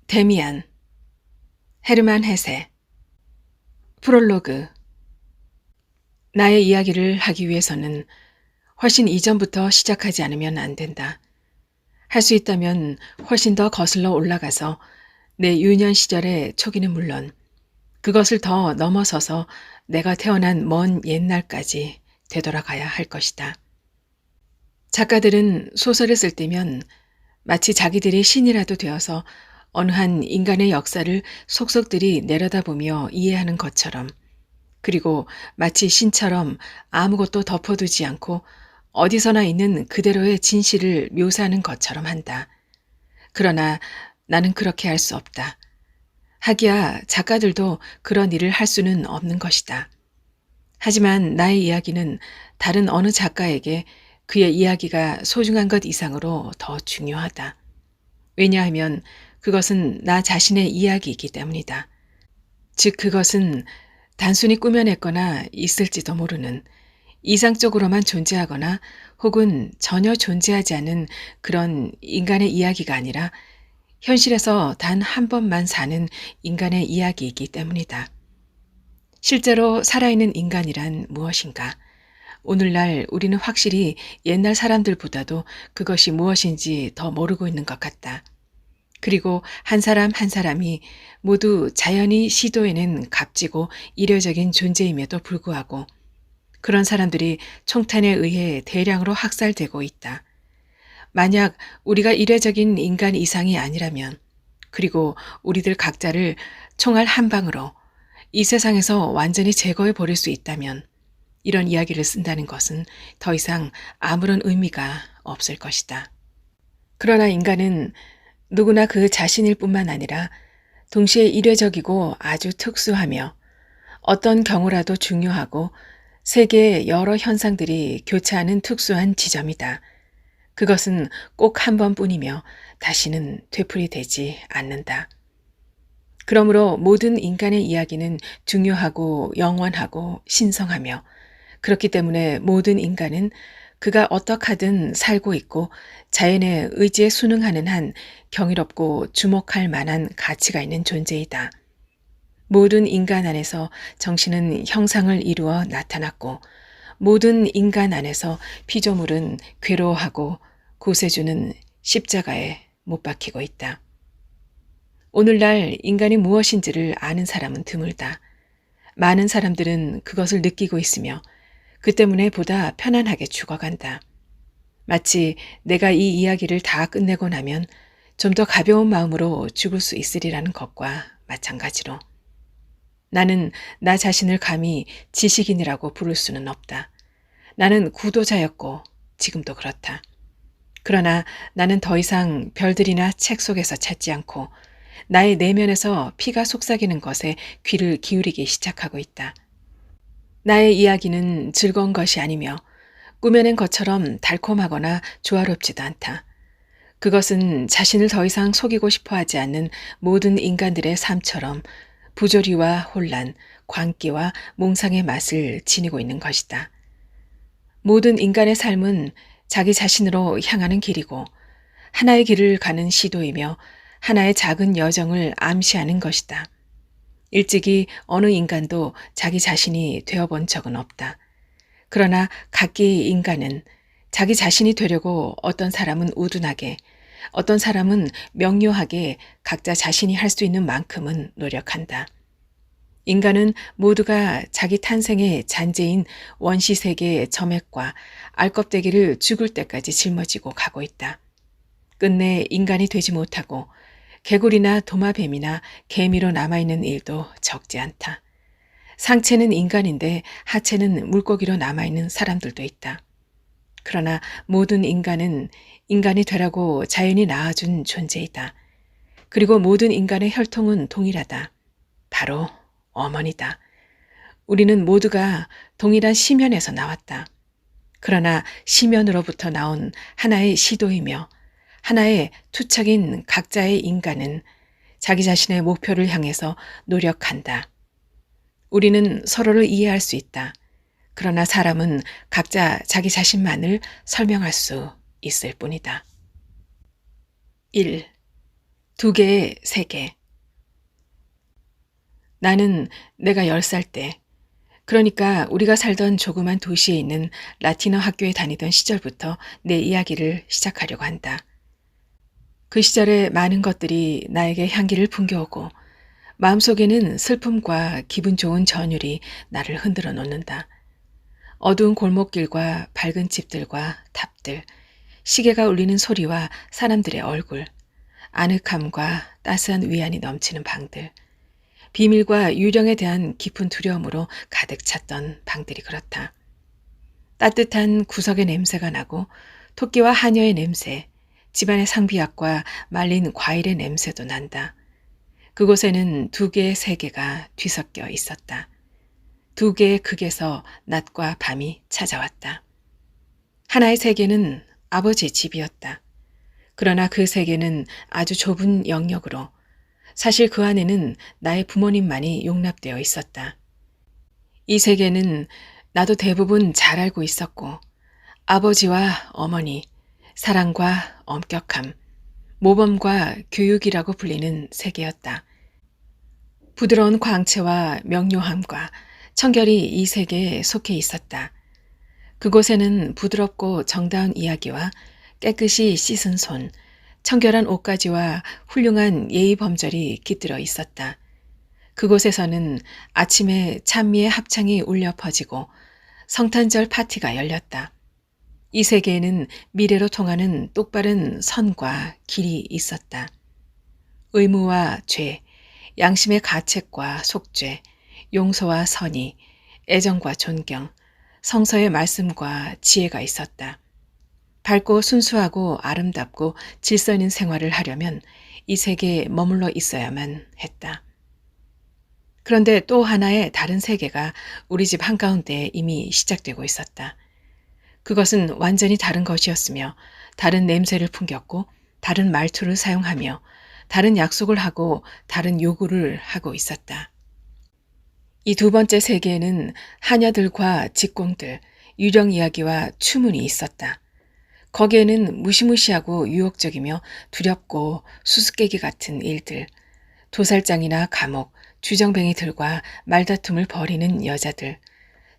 데미안, 헤르만 헤세. 프롤로그. 나의 이야기를 하기 위해서는 훨씬 이전부터 시작하지 않으면 안 된다. 할 수 있다면 훨씬 더 거슬러 올라가서 내 유년 시절의 초기는 물론 그것을 더 넘어서서 내가 태어난 먼 옛날까지 되돌아가야 할 것이다. 작가들은 소설을 쓸 때면 마치 자기들이 신이라도 되어서 어느 한 인간의 역사를 속속들이 내려다보며 이해하는 것처럼, 그리고 마치 신처럼 아무것도 덮어두지 않고 어디서나 있는 그대로의 진실을 묘사하는 것처럼 한다. 그러나 나는 그렇게 할 수 없다. 하기야 작가들도 그런 일을 할 수는 없는 것이다. 하지만 나의 이야기는 다른 어느 작가에게 그의 이야기가 소중한 것 이상으로 더 중요하다. 왜냐하면 그것은 나 자신의 이야기이기 때문이다. 즉 그것은 단순히 꾸며냈거나 있을지도 모르는, 이상적으로만 존재하거나 혹은 전혀 존재하지 않은 그런 인간의 이야기가 아니라 현실에서 단 한 번만 사는 인간의 이야기이기 때문이다. 실제로 살아있는 인간이란 무엇인가? 오늘날 우리는 확실히 옛날 사람들보다도 그것이 무엇인지 더 모르고 있는 것 같다. 그리고 한 사람 한 사람이 모두 자연이 시도해낸 값지고 이례적인 존재임에도 불구하고 그런 사람들이 총탄에 의해 대량으로 학살되고 있다. 만약 우리가 이례적인 인간 이상이 아니라면, 그리고 우리들 각자를 총알 한 방으로 이 세상에서 완전히 제거해 버릴 수 있다면 이런 이야기를 쓴다는 것은 더 이상 아무런 의미가 없을 것이다. 그러나 인간은 누구나 그 자신일 뿐만 아니라 동시에 이례적이고 아주 특수하며 어떤 경우라도 중요하고 세계의 여러 현상들이 교차하는 특수한 지점이다. 그것은 꼭 한 번뿐이며 다시는 되풀이되지 않는다. 그러므로 모든 인간의 이야기는 중요하고 영원하고 신성하며, 그렇기 때문에 모든 인간은 그가 어떡하든 살고 있고 자연의 의지에 순응하는 한 경이롭고 주목할 만한 가치가 있는 존재이다. 모든 인간 안에서 정신은 형상을 이루어 나타났고 모든 인간 안에서 피조물은 괴로워하고 구세주는 십자가에 못 박히고 있다. 오늘날 인간이 무엇인지를 아는 사람은 드물다. 많은 사람들은 그것을 느끼고 있으며 그 때문에 보다 편안하게 죽어간다. 마치 내가 이 이야기를 다 끝내고 나면 좀 더 가벼운 마음으로 죽을 수 있으리라는 것과 마찬가지로. 나는 나 자신을 감히 지식인이라고 부를 수는 없다. 나는 구도자였고 지금도 그렇다. 그러나 나는 더 이상 별들이나 책 속에서 찾지 않고 나의 내면에서 피가 속삭이는 것에 귀를 기울이기 시작하고 있다. 나의 이야기는 즐거운 것이 아니며 꾸며낸 것처럼 달콤하거나 조화롭지도 않다. 그것은 자신을 더 이상 속이고 싶어 하지 않는 모든 인간들의 삶처럼 부조리와 혼란, 광기와 몽상의 맛을 지니고 있는 것이다. 모든 인간의 삶은 자기 자신으로 향하는 길이고 하나의 길을 가는 시도이며 하나의 작은 여정을 암시하는 것이다. 일찍이 어느 인간도 자기 자신이 되어본 적은 없다. 그러나 각기 인간은 자기 자신이 되려고 어떤 사람은 우둔하게, 어떤 사람은 명료하게 각자 자신이 할 수 있는 만큼은 노력한다. 인간은 모두가 자기 탄생의 잔재인 원시세계의 점액과 알껍데기를 죽을 때까지 짊어지고 가고 있다. 끝내 인간이 되지 못하고 개구리나 도마뱀이나 개미로 남아있는 일도 적지 않다. 상체는 인간인데 하체는 물고기로 남아있는 사람들도 있다. 그러나 모든 인간은 인간이 되라고 자연이 낳아준 존재이다. 그리고 모든 인간의 혈통은 동일하다. 바로 어머니다. 우리는 모두가 동일한 시면에서 나왔다. 그러나 시면으로부터 나온 하나의 시도이며 하나의 투척인 각자의 인간은 자기 자신의 목표를 향해서 노력한다. 우리는 서로를 이해할 수 있다. 그러나 사람은 각자 자기 자신만을 설명할 수 있을 뿐이다. 1. 2개, 3개. 나는 내가 10살 때, 그러니까 우리가 살던 조그만 도시에 있는 라틴어 학교에 다니던 시절부터 내 이야기를 시작하려고 한다. 그 시절의 많은 것들이 나에게 향기를 풍겨오고 마음속에는 슬픔과 기분 좋은 전율이 나를 흔들어 놓는다. 어두운 골목길과 밝은 집들과 탑들, 시계가 울리는 소리와 사람들의 얼굴, 아늑함과 따스한 위안이 넘치는 방들, 비밀과 유령에 대한 깊은 두려움으로 가득 찼던 방들이 그렇다. 따뜻한 구석의 냄새가 나고 토끼와 하녀의 냄새, 집안의 상비약과 말린 과일의 냄새도 난다. 그곳에는 2개, 3개가 뒤섞여 있었다. 2개의 극에서 낮과 밤이 찾아왔다. 하나의 세계는 아버지의 집이었다. 그러나 그 세계는 아주 좁은 영역으로 사실 그 안에는 나의 부모님만이 용납되어 있었다. 이 세계는 나도 대부분 잘 알고 있었고 아버지와 어머니, 사랑과 엄격함, 모범과 교육이라고 불리는 세계였다. 부드러운 광채와 명료함과 청결이 이 세계에 속해 있었다. 그곳에는 부드럽고 정다운 이야기와 깨끗이 씻은 손, 청결한 옷가지와 훌륭한 예의 범절이 깃들어 있었다. 그곳에서는 아침에 찬미의 합창이 울려 퍼지고 성탄절 파티가 열렸다. 이 세계에는 미래로 통하는 똑바른 선과 길이 있었다. 의무와 죄, 양심의 가책과 속죄, 용서와 선의, 애정과 존경, 성서의 말씀과 지혜가 있었다. 밝고 순수하고 아름답고 질서 있는 생활을 하려면 이 세계에 머물러 있어야만 했다. 그런데 또 하나의 다른 세계가 우리 집 한가운데에 이미 시작되고 있었다. 그것은 완전히 다른 것이었으며 다른 냄새를 풍겼고 다른 말투를 사용하며 다른 약속을 하고 다른 요구를 하고 있었다. 이 2번째 세계에는 하녀들과 직공들, 유령 이야기와 추문이 있었다. 거기에는 무시무시하고 유혹적이며 두렵고 수수께끼 같은 일들, 도살장이나 감옥, 주정뱅이들과 말다툼을 벌이는 여자들,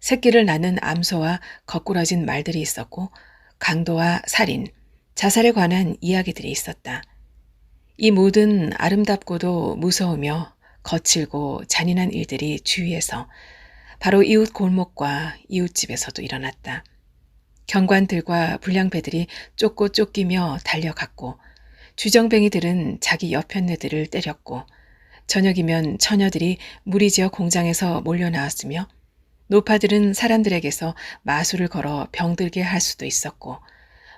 새끼를 낳는 암소와 거꾸러진 말들이 있었고 강도와 살인, 자살에 관한 이야기들이 있었다. 이 모든 아름답고도 무서우며 거칠고 잔인한 일들이 주위에서 바로 이웃 골목과 이웃집에서도 일어났다. 경관들과 불량배들이 쫓고 쫓기며 달려갔고 주정뱅이들은 자기 여편네들을 때렸고 저녁이면 처녀들이 무리지어 공장에서 몰려나왔으며 노파들은 사람들에게서 마술을 걸어 병들게 할 수도 있었고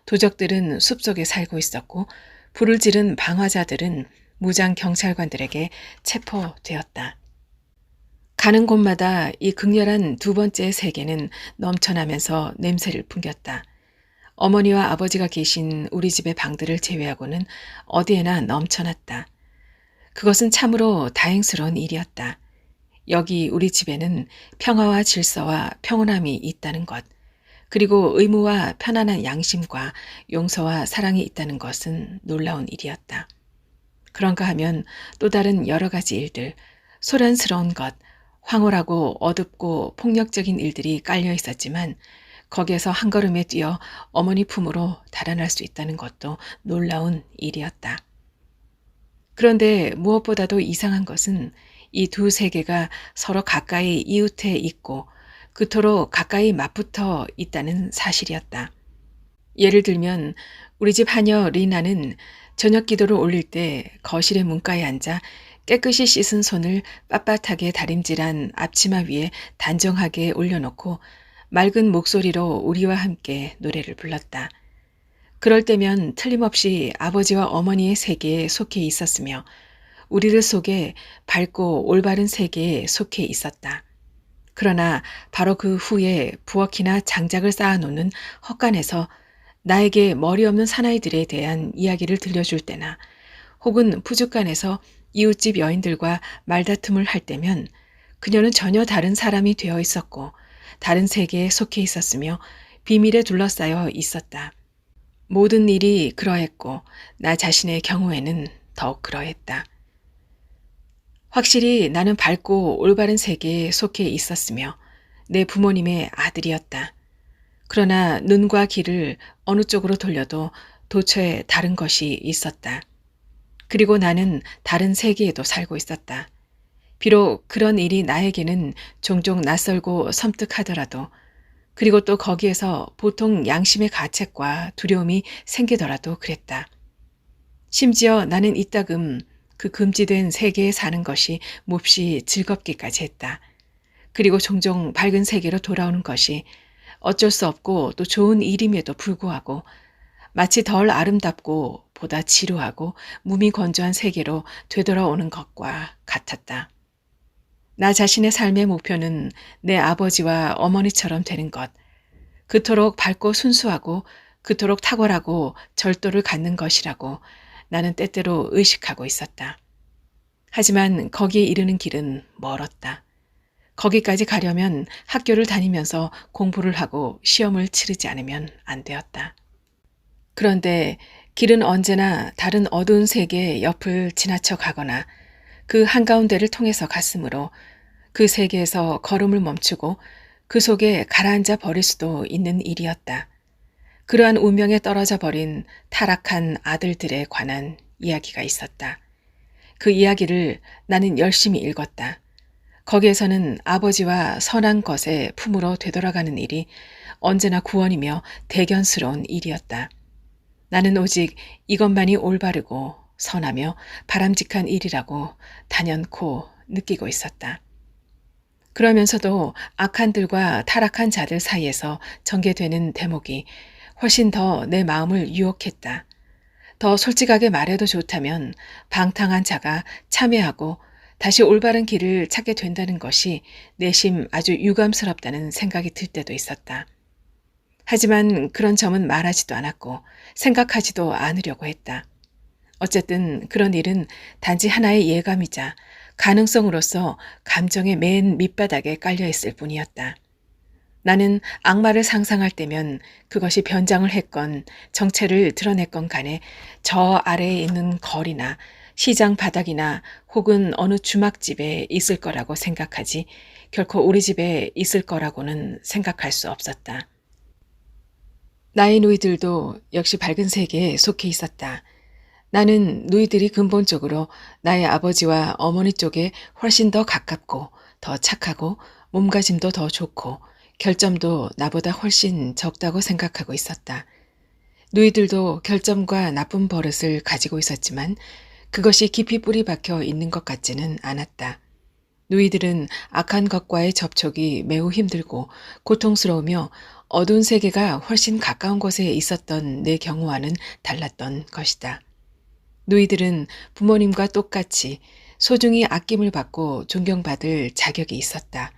도적들은 숲속에 살고 있었고 불을 지른 방화자들은 무장 경찰관들에게 체포되었다. 가는 곳마다 이 극렬한 2번째 세계는 넘쳐나면서 냄새를 풍겼다. 어머니와 아버지가 계신 우리 집의 방들을 제외하고는 어디에나 넘쳐났다. 그것은 참으로 다행스러운 일이었다. 여기 우리 집에는 평화와 질서와 평온함이 있다는 것, 그리고 의무와 편안한 양심과 용서와 사랑이 있다는 것은 놀라운 일이었다. 그런가 하면 또 다른 여러 가지 일들, 소란스러운 것, 황홀하고 어둡고 폭력적인 일들이 깔려 있었지만 거기에서 한 걸음에 뛰어 어머니 품으로 달아날 수 있다는 것도 놀라운 일이었다. 그런데 무엇보다도 이상한 것은 이 2 세계가 서로 가까이 이웃해 있고 그토록 가까이 맞붙어 있다는 사실이었다. 예를 들면 우리 집 하녀 리나는 저녁 기도를 올릴 때 거실의 문가에 앉아 깨끗이 씻은 손을 빳빳하게 다림질한 앞치마 위에 단정하게 올려놓고 맑은 목소리로 우리와 함께 노래를 불렀다. 그럴 때면 틀림없이 아버지와 어머니의 세계에 속해 있었으며 우리들 속에 밝고 올바른 세계에 속해 있었다. 그러나 바로 그 후에 부엌이나 장작을 쌓아놓는 헛간에서 나에게 머리 없는 사나이들에 대한 이야기를 들려줄 때나 혹은 푸죽간에서 이웃집 여인들과 말다툼을 할 때면 그녀는 전혀 다른 사람이 되어 있었고 다른 세계에 속해 있었으며 비밀에 둘러싸여 있었다. 모든 일이 그러했고 나 자신의 경우에는 더욱 그러했다. 확실히 나는 밝고 올바른 세계에 속해 있었으며 내 부모님의 아들이었다. 그러나 눈과 귀를 어느 쪽으로 돌려도 도처에 다른 것이 있었다. 그리고 나는 다른 세계에도 살고 있었다. 비록 그런 일이 나에게는 종종 낯설고 섬뜩하더라도, 그리고 또 거기에서 보통 양심의 가책과 두려움이 생기더라도 그랬다. 심지어 나는 이따금 그 금지된 세계에 사는 것이 몹시 즐겁기까지 했다. 그리고 종종 밝은 세계로 돌아오는 것이 어쩔 수 없고 또 좋은 일임에도 불구하고 마치 덜 아름답고 보다 지루하고 무미건조한 세계로 되돌아오는 것과 같았다. 나 자신의 삶의 목표는 내 아버지와 어머니처럼 되는 것, 그토록 밝고 순수하고 그토록 탁월하고 절도를 갖는 것이라고 나는 때때로 의식하고 있었다. 하지만 거기에 이르는 길은 멀었다. 거기까지 가려면 학교를 다니면서 공부를 하고 시험을 치르지 않으면 안 되었다. 그런데 길은 언제나 다른 어두운 세계의 옆을 지나쳐 가거나 그 한가운데를 통해서 갔으므로 그 세계에서 걸음을 멈추고 그 속에 가라앉아 버릴 수도 있는 일이었다. 그러한 운명에 떨어져 버린 타락한 아들들에 관한 이야기가 있었다. 그 이야기를 나는 열심히 읽었다. 거기에서는 아버지와 선한 것의 품으로 되돌아가는 일이 언제나 구원이며 대견스러운 일이었다. 나는 오직 이것만이 올바르고 선하며 바람직한 일이라고 단연코 느끼고 있었다. 그러면서도 악한들과 타락한 자들 사이에서 전개되는 대목이 훨씬 더 내 마음을 유혹했다. 더 솔직하게 말해도 좋다면 방탕한 자가 참회하고 다시 올바른 길을 찾게 된다는 것이 내심 아주 유감스럽다는 생각이 들 때도 있었다. 하지만 그런 점은 말하지도 않았고 생각하지도 않으려고 했다. 어쨌든 그런 일은 단지 하나의 예감이자 가능성으로서 감정의 맨 밑바닥에 깔려 있을 뿐이었다. 나는 악마를 상상할 때면 그것이 변장을 했건 정체를 드러냈건 간에 저 아래에 있는 거리나 시장 바닥이나 혹은 어느 주막집에 있을 거라고 생각하지 결코 우리 집에 있을 거라고는 생각할 수 없었다. 나의 누이들도 역시 밝은 세계에 속해 있었다. 나는 누이들이 근본적으로 나의 아버지와 어머니 쪽에 훨씬 더 가깝고 더 착하고 몸가짐도 더 좋고 결점도 나보다 훨씬 적다고 생각하고 있었다. 누이들도 결점과 나쁜 버릇을 가지고 있었지만 그것이 깊이 뿌리 박혀 있는 것 같지는 않았다. 누이들은 악한 것과의 접촉이 매우 힘들고 고통스러우며 어두운 세계가 훨씬 가까운 곳에 있었던 내 경우와는 달랐던 것이다. 누이들은 부모님과 똑같이 소중히 아낌을 받고 존경받을 자격이 있었다.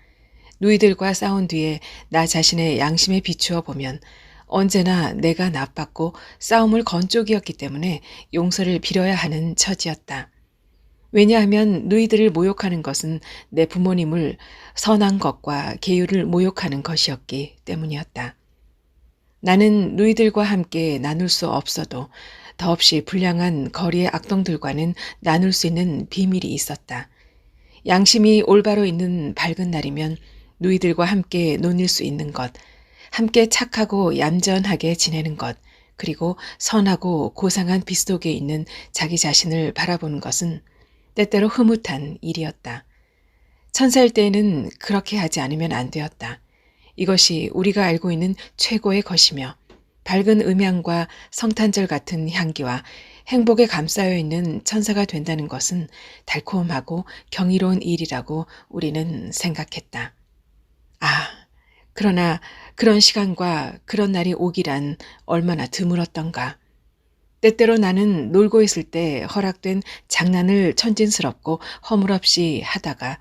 누이들과 싸운 뒤에 나 자신의 양심에 비추어 보면 언제나 내가 나빴고 싸움을 건 쪽이었기 때문에 용서를 빌어야 하는 처지였다. 왜냐하면 누이들을 모욕하는 것은 내 부모님을 선한 것과 계율을 모욕하는 것이었기 때문이었다. 나는 누이들과 함께 나눌 수 없어도 더없이 불량한 거리의 악동들과는 나눌 수 있는 비밀이 있었다. 양심이 올바로 있는 밝은 날이면 누이들과 함께 논일 수 있는 것, 함께 착하고 얌전하게 지내는 것, 그리고 선하고 고상한 빛 속에 있는 자기 자신을 바라보는 것은 때때로 흐뭇한 일이었다. 천사일 때에는 그렇게 하지 않으면 안 되었다. 이것이 우리가 알고 있는 최고의 것이며 밝은 음향과 성탄절 같은 향기와 행복에 감싸여 있는 천사가 된다는 것은 달콤하고 경이로운 일이라고 우리는 생각했다. 아, 그러나 그런 시간과 그런 날이 오기란 얼마나 드물었던가. 때때로 나는 놀고 있을 때 허락된 장난을 천진스럽고 허물없이 하다가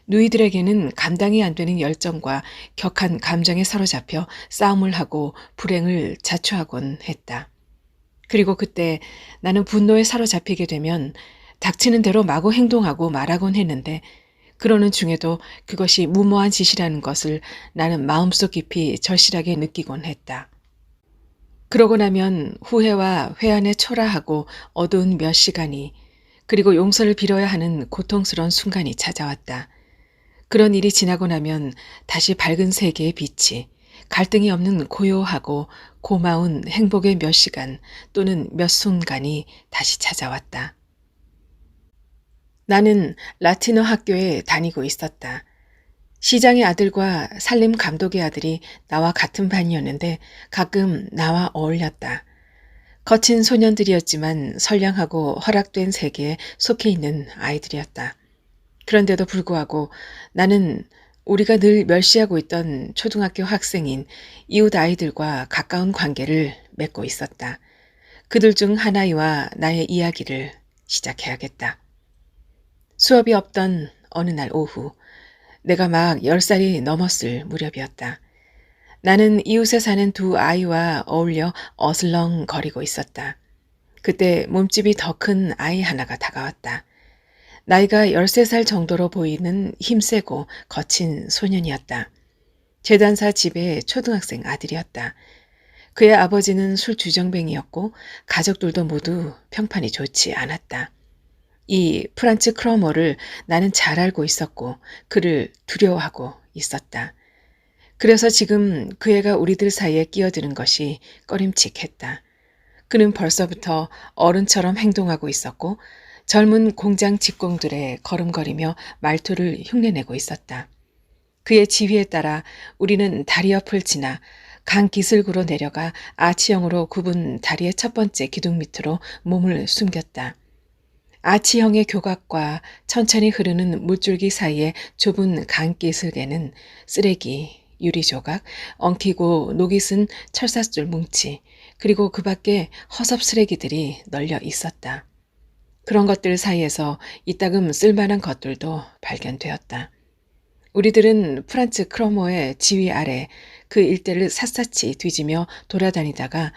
누이들에게는 감당이 안 되는 열정과 격한 감정에 사로잡혀 싸움을 하고 불행을 자초하곤 했다. 그리고 그때 나는 분노에 사로잡히게 되면 닥치는 대로 마구 행동하고 말하곤 했는데 그러는 중에도 그것이 무모한 짓이라는 것을 나는 마음속 깊이 절실하게 느끼곤 했다. 그러고 나면 후회와 회한에 초라하고 어두운 몇 시간이 그리고 용서를 빌어야 하는 고통스러운 순간이 찾아왔다. 그런 일이 지나고 나면 다시 밝은 세계의 빛이, 갈등이 없는 고요하고 고마운 행복의 몇 시간 또는 몇 순간이 다시 찾아왔다. 나는 라틴어 학교에 다니고 있었다. 시장의 아들과 살림 감독의 아들이 나와 같은 반이었는데 가끔 나와 어울렸다. 거친 소년들이었지만 선량하고 허락된 세계에 속해 있는 아이들이었다. 그런데도 불구하고 나는 우리가 늘 멸시하고 있던 초등학교 학생인 이웃 아이들과 가까운 관계를 맺고 있었다. 그들 중 하나이와 나의 이야기를 시작해야겠다. 수업이 없던 어느 날 오후, 내가 막 10살이 넘었을 무렵이었다. 나는 이웃에 사는 두 아이와 어울려 어슬렁거리고 있었다. 그때 몸집이 더 큰 아이 하나가 다가왔다. 나이가 13살 정도로 보이는 힘세고 거친 소년이었다. 재단사 집의 초등학생 아들이었다. 그의 아버지는 술주정뱅이였고 가족들도 모두 평판이 좋지 않았다. 이 프란츠 크로머를 나는 잘 알고 있었고 그를 두려워하고 있었다. 그래서 지금 그 애가 우리들 사이에 끼어드는 것이 꺼림칙했다. 그는 벌써부터 어른처럼 행동하고 있었고 젊은 공장 직공들의 걸음거리며 말투를 흉내내고 있었다. 그의 지휘에 따라 우리는 다리 옆을 지나 강 기슭으로 내려가 아치형으로 굽은 다리의 첫 번째 기둥 밑으로 몸을 숨겼다. 아치형의 교각과 천천히 흐르는 물줄기 사이의 좁은 강기슭에는 쓰레기, 유리조각, 엉키고 녹이 쓴 철사줄 뭉치, 그리고 그 밖에 허섭 쓰레기들이 널려 있었다. 그런 것들 사이에서 이따금 쓸만한 것들도 발견되었다. 우리들은 프란츠 크로모의 지휘 아래 그 일대를 샅샅이 뒤지며 돌아다니다가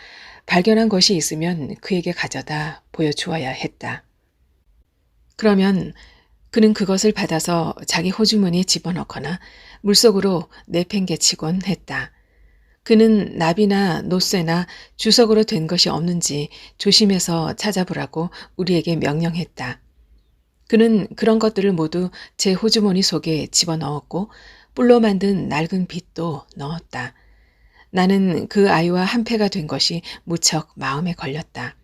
발견한 것이 있으면 그에게 가져다 보여주어야 했다. 그러면 그는 그것을 받아서 자기 호주머니에 집어넣거나 물속으로 내팽개치곤 했다. 그는 나비나 노쇠나 주석으로 된 것이 없는지 조심해서 찾아보라고 우리에게 명령했다. 그는 그런 것들을 모두 제 호주머니 속에 집어넣었고 뿔로 만든 낡은 빗도 넣었다. 나는 그 아이와 한패가 된 것이 무척 마음에 걸렸다.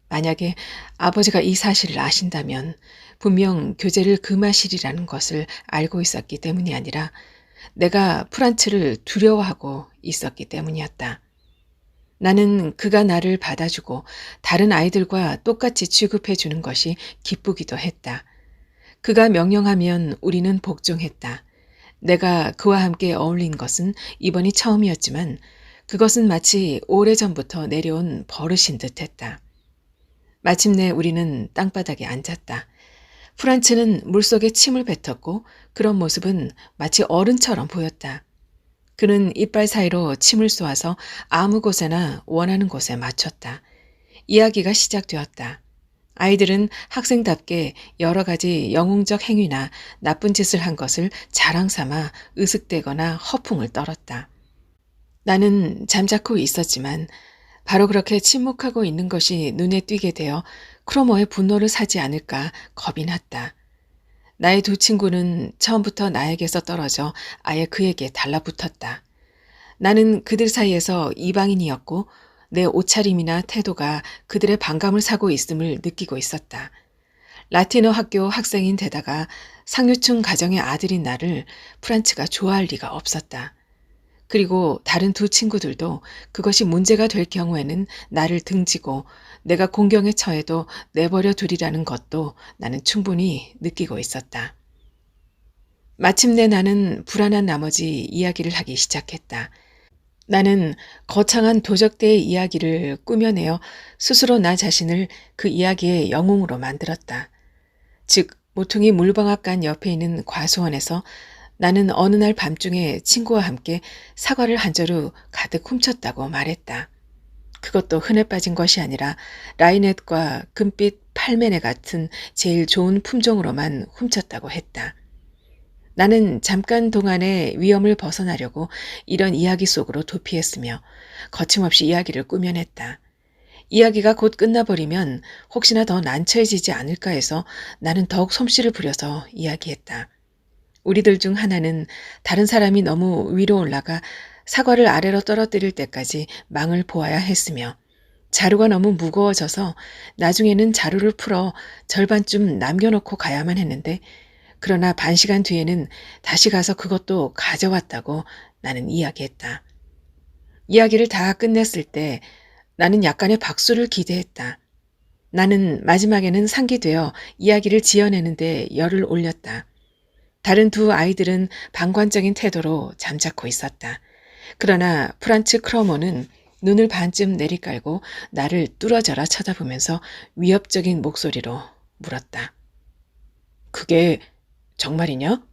만약에 아버지가 이 사실을 아신다면 분명 교제를 금하시리라는 것을 알고 있었기 때문이 아니라 내가 프란츠를 두려워하고 있었기 때문이었다. 나는 그가 나를 받아주고 다른 아이들과 똑같이 취급해 주는 것이 기쁘기도 했다. 그가 명령하면 우리는 복종했다. 내가 그와 함께 어울린 것은 이번이 처음이었지만 그것은 마치 오래전부터 내려온 버릇인 듯했다. 마침내 우리는 땅바닥에 앉았다. 프란츠는 물속에 침을 뱉었고 그런 모습은 마치 어른처럼 보였다. 그는 이빨 사이로 침을 쏘아서 아무 곳에나 원하는 곳에 맞췄다. 이야기가 시작되었다. 아이들은 학생답게 여러 가지 영웅적 행위나 나쁜 짓을 한 것을 자랑 삼아 으슥대거나 허풍을 떨었다. 나는 잠자코 있었지만 바로 그렇게 침묵하고 있는 것이 눈에 띄게 되어 크로머의 분노를 사지 않을까 겁이 났다. 나의 두 친구는 처음부터 나에게서 떨어져 아예 그에게 달라붙었다. 나는 그들 사이에서 이방인이었고 내 옷차림이나 태도가 그들의 반감을 사고 있음을 느끼고 있었다. 라틴어 학교 학생인 데다가 상류층 가정의 아들인 나를 프란츠가 좋아할 리가 없었다. 그리고 다른 두 친구들도 그것이 문제가 될 경우에는 나를 등지고 내가 공경에 처해도 내버려 두리라는 것도 나는 충분히 느끼고 있었다. 마침내 나는 불안한 나머지 이야기를 하기 시작했다. 나는 거창한 도적대의 이야기를 꾸며내어 스스로 나 자신을 그 이야기의 영웅으로 만들었다. 즉, 모퉁이 물방앗간 옆에 있는 과수원에서 나는 어느 날 밤중에 친구와 함께 사과를 한 저루 가득 훔쳤다고 말했다. 그것도 흔해 빠진 것이 아니라 라이넷과 금빛 팔매네 같은 제일 좋은 품종으로만 훔쳤다고 했다. 나는 잠깐 동안의 위험을 벗어나려고 이런 이야기 속으로 도피했으며 거침없이 이야기를 꾸며냈다. 이야기가 곧 끝나버리면 혹시나 더 난처해지지 않을까 해서 나는 더욱 솜씨를 부려서 이야기했다. 우리들 중 하나는 다른 사람이 너무 위로 올라가 사과를 아래로 떨어뜨릴 때까지 망을 보아야 했으며 자루가 너무 무거워져서 나중에는 자루를 풀어 절반쯤 남겨놓고 가야만 했는데 그러나 반시간 뒤에는 다시 가서 그것도 가져왔다고 나는 이야기했다. 이야기를 다 끝냈을 때 나는 약간의 박수를 기대했다. 나는 마지막에는 상기되어 이야기를 지어내는데 열을 올렸다. 다른 두 아이들은 방관적인 태도로 잠자코 있었다. 그러나 프란츠 크러머는 눈을 반쯤 내리깔고 나를 뚫어져라 쳐다보면서 위협적인 목소리로 물었다. 그게 정말이냐?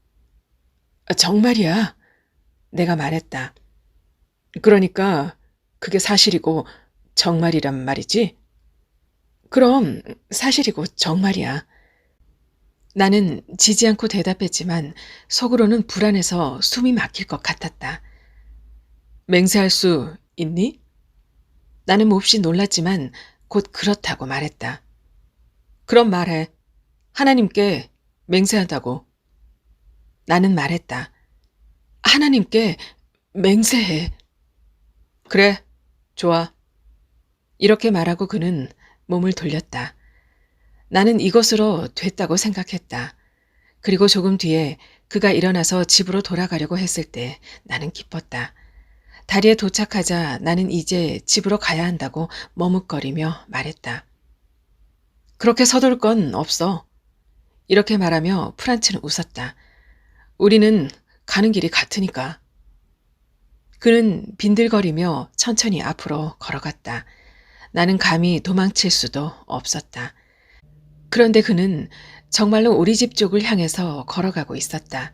정말이야. 내가 말했다. 그러니까 그게 사실이고 정말이란 말이지? 그럼 사실이고 정말이야. 나는 지지 않고 대답했지만 속으로는 불안해서 숨이 막힐 것 같았다. 맹세할 수 있니? 나는 몹시 놀랐지만 곧 그렇다고 말했다. 그럼 말해. 하나님께 맹세한다고. 나는 말했다. 하나님께 맹세해. 그래, 좋아. 이렇게 말하고 그는 몸을 돌렸다. 나는 이것으로 됐다고 생각했다. 그리고 조금 뒤에 그가 일어나서 집으로 돌아가려고 했을 때 나는 기뻤다. 다리에 도착하자 나는 이제 집으로 가야 한다고 머뭇거리며 말했다. 그렇게 서둘 건 없어. 이렇게 말하며 프란츠는 웃었다. 우리는 가는 길이 같으니까. 그는 빈들거리며 천천히 앞으로 걸어갔다. 나는 감히 도망칠 수도 없었다. 그런데 그는 정말로 우리 집 쪽을 향해서 걸어가고 있었다.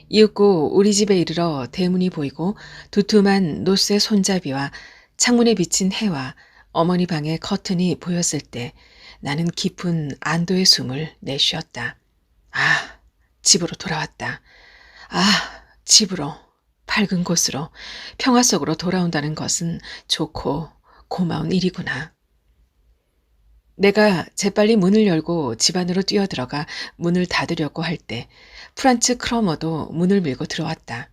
이윽고 우리 집에 이르러 대문이 보이고 두툼한 노쇠 손잡이와 창문에 비친 해와 어머니 방의 커튼이 보였을 때 나는 깊은 안도의 숨을 내쉬었다. 아, 집으로 돌아왔다. 아, 집으로, 밝은 곳으로, 평화 속으로 돌아온다는 것은 좋고 고마운 일이구나. 내가 재빨리 문을 열고 집 안으로 뛰어들어가 문을 닫으려고 할 때 프란츠 크러머도 문을 밀고 들어왔다.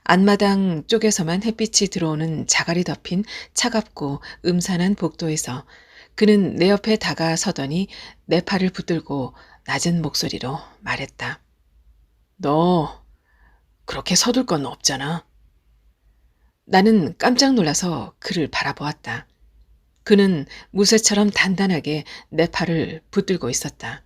안마당 쪽에서만 햇빛이 들어오는 자갈이 덮인 차갑고 음산한 복도에서 그는 내 옆에 다가서더니 내 팔을 붙들고 낮은 목소리로 말했다. 너 그렇게 서둘 건 없잖아. 나는 깜짝 놀라서 그를 바라보았다. 그는 무쇠처럼 단단하게 내 팔을 붙들고 있었다.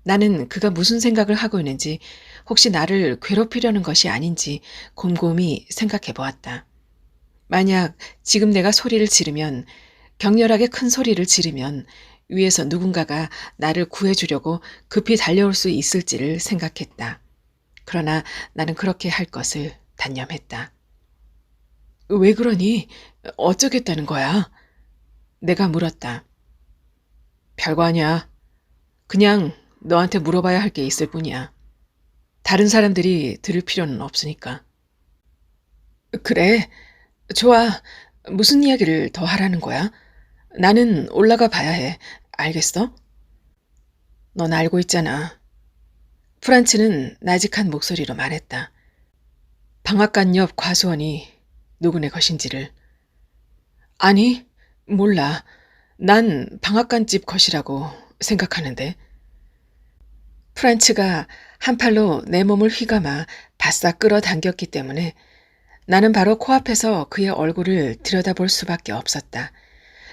나는 그가 무슨 생각을 하고 있는지 혹시 나를 괴롭히려는 것이 아닌지 곰곰이 생각해 보았다. 만약 지금 내가 소리를 지르면 격렬하게 큰 소리를 지르면 위에서 누군가가 나를 구해주려고 급히 달려올 수 있을지를 생각했다. 그러나 나는 그렇게 할 것을 단념했다. 왜 그러니? 어쩌겠다는 거야? 내가 물었다. 별거 아니야. 그냥 너한테 물어봐야 할 게 있을 뿐이야. 다른 사람들이 들을 필요는 없으니까. 그래, 좋아. 무슨 이야기를 더 하라는 거야? 나는 올라가 봐야 해. 알겠어? 넌 알고 있잖아. 프란츠는 나직한 목소리로 말했다. 방앗간 옆 과수원이 누구네 것인지를. 아니, 몰라. 난 방앗간 집 것이라고 생각하는데. 프란츠가 한 팔로 내 몸을 휘감아 바싹 끌어당겼기 때문에 나는 바로 코앞에서 그의 얼굴을 들여다볼 수밖에 없었다.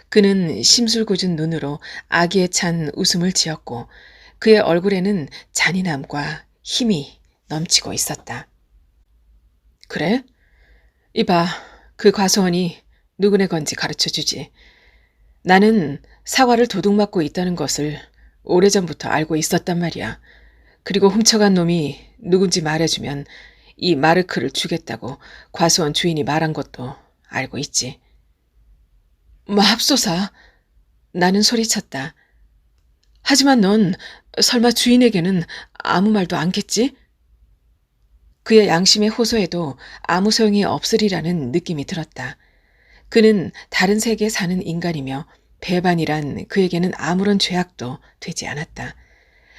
그는 심술궂은 눈으로 아기에 찬 웃음을 지었고 그의 얼굴에는 잔인함과 힘이 넘치고 있었다. 그래? 이봐, 그 과수원이 누구네 건지 가르쳐주지. 나는 사과를 도둑맞고 있다는 것을 오래전부터 알고 있었단 말이야. 그리고 훔쳐간 놈이 누군지 말해주면 이 마르크를 주겠다고 과수원 주인이 말한 것도 알고 있지. 맙소사. 나는 소리쳤다. 하지만 넌 설마 주인에게는 아무 말도 않겠지? 그의 양심의 호소에도 아무 소용이 없으리라는 느낌이 들었다. 그는 다른 세계에 사는 인간이며 배반이란 그에게는 아무런 죄악도 되지 않았다.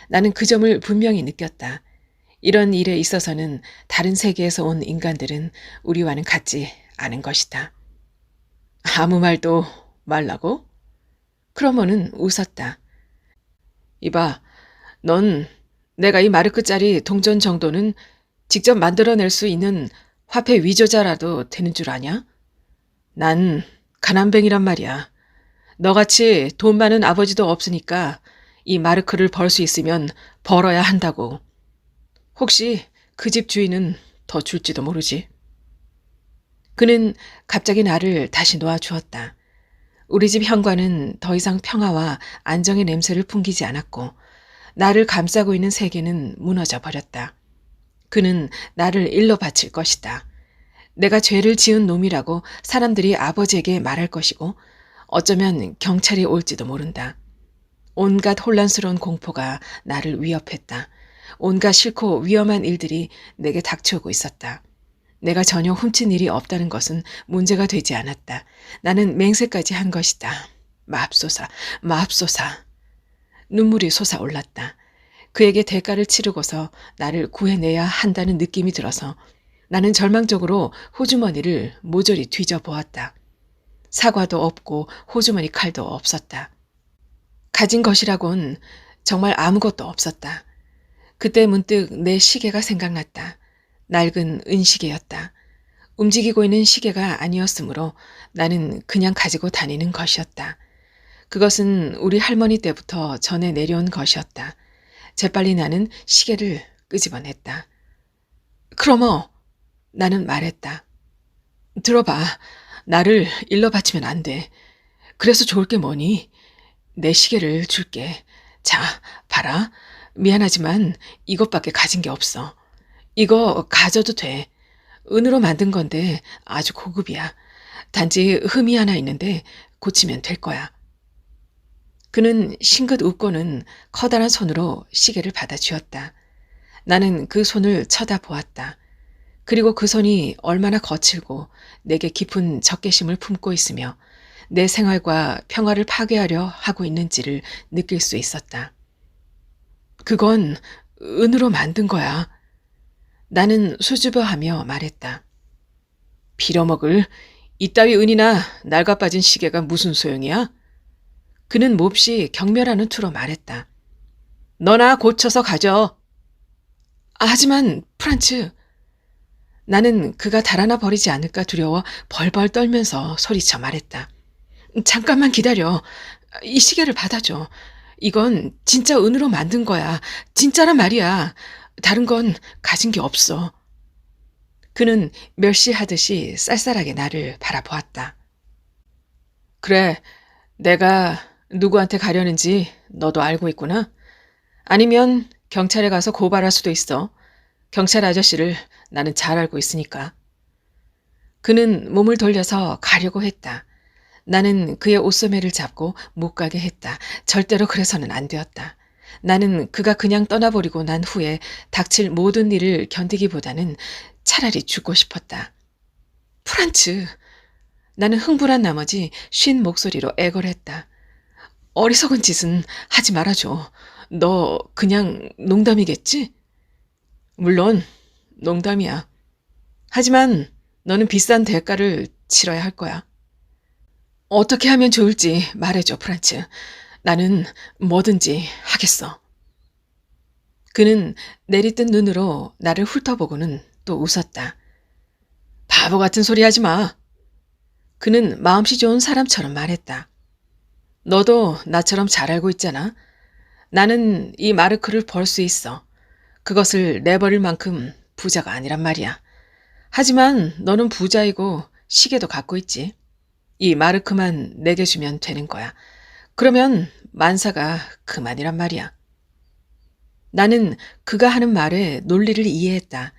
나는 그 점을 분명히 느꼈다. 이런 일에 있어서는 다른 세계에서 온 인간들은 우리와는 같지 않은 것이다. 아무 말도 말라고? 크로머는 웃었다. 이봐, 넌 내가 이 마르크짜리 동전 정도는 직접 만들어낼 수 있는 화폐 위조자라도 되는 줄 아냐? 난 가난뱅이란 말이야. 너같이 돈 많은 아버지도 없으니까 이 마르크를 벌 수 있으면 벌어야 한다고. 혹시 그 집 주인은 더 줄지도 모르지. 그는 갑자기 나를 다시 놓아주었다. 우리 집 현관은 더 이상 평화와 안정의 냄새를 풍기지 않았고 나를 감싸고 있는 세계는 무너져 버렸다. 그는 나를 일러 바칠 것이다. 내가 죄를 지은 놈이라고 사람들이 아버지에게 말할 것이고 어쩌면 경찰이 올지도 모른다. 온갖 혼란스러운 공포가 나를 위협했다. 온갖 싫고 위험한 일들이 내게 닥쳐오고 있었다. 내가 전혀 훔친 일이 없다는 것은 문제가 되지 않았다. 나는 맹세까지 한 것이다. 맙소사, 맙소사. 눈물이 솟아올랐다. 그에게 대가를 치르고서 나를 구해내야 한다는 느낌이 들어서 나는 절망적으로 호주머니를 모조리 뒤져보았다. 사과도 없고 호주머니 칼도 없었다. 가진 것이라곤 정말 아무것도 없었다. 그때 문득 내 시계가 생각났다. 낡은 은시계였다. 움직이고 있는 시계가 아니었으므로 나는 그냥 가지고 다니는 것이었다. 그것은 우리 할머니 때부터 전해 내려온 것이었다. 재빨리 나는 시계를 끄집어냈다. 크로머! 나는 말했다. 들어봐. 나를 일러 바치면 안 돼. 그래서 좋을 게 뭐니? 내 시계를 줄게. 자, 봐라. 미안하지만 이것밖에 가진 게 없어. 이거 가져도 돼. 은으로 만든 건데 아주 고급이야. 단지 흠이 하나 있는데 고치면 될 거야. 그는 싱긋 웃고는 커다란 손으로 시계를 받아 쥐었다. 나는 그 손을 쳐다보았다. 그리고 그 손이 얼마나 거칠고 내게 깊은 적개심을 품고 있으며 내 생활과 평화를 파괴하려 하고 있는지를 느낄 수 있었다. 그건 은으로 만든 거야. 나는 수줍어하며 말했다. 빌어먹을 이따위 은이나 낡아 빠진 시계가 무슨 소용이야? 그는 몹시 경멸하는 투로 말했다. 너나 고쳐서 가져. 하지만 프란츠. 나는 그가 달아나 버리지 않을까 두려워 벌벌 떨면서 소리쳐 말했다. 잠깐만 기다려. 이 시계를 받아줘. 이건 진짜 은으로 만든 거야. 진짜란 말이야. 다른 건 가진 게 없어. 그는 멸시하듯이 쌀쌀하게 나를 바라보았다. 그래, 내가 누구한테 가려는지 너도 알고 있구나. 아니면 경찰에 가서 고발할 수도 있어. 경찰 아저씨를 나는 잘 알고 있으니까. 그는 몸을 돌려서 가려고 했다. 나는 그의 옷소매를 잡고 못 가게 했다. 절대로 그래서는 안 되었다. 나는 그가 그냥 떠나버리고 난 후에 닥칠 모든 일을 견디기보다는 차라리 죽고 싶었다. 프란츠! 나는 흥분한 나머지 쉰 목소리로 애걸했다. 어리석은 짓은 하지 말아줘. 너 그냥 농담이겠지? 물론 농담이야. 하지만 너는 비싼 대가를 치러야 할 거야. 어떻게 하면 좋을지 말해줘, 프란츠. 나는 뭐든지 하겠어. 그는 내리뜬 눈으로 나를 훑어보고는 또 웃었다. 바보 같은 소리 하지 마. 그는 마음씨 좋은 사람처럼 말했다. 너도 나처럼 잘 알고 있잖아. 나는 이 마르크를 벌 수 있어. 그것을 내버릴 만큼 부자가 아니란 말이야. 하지만 너는 부자이고 시계도 갖고 있지. 이 마르크만 내게 주면 되는 거야. 그러면 만사가 그만이란 말이야. 나는 그가 하는 말에 논리를 이해했다.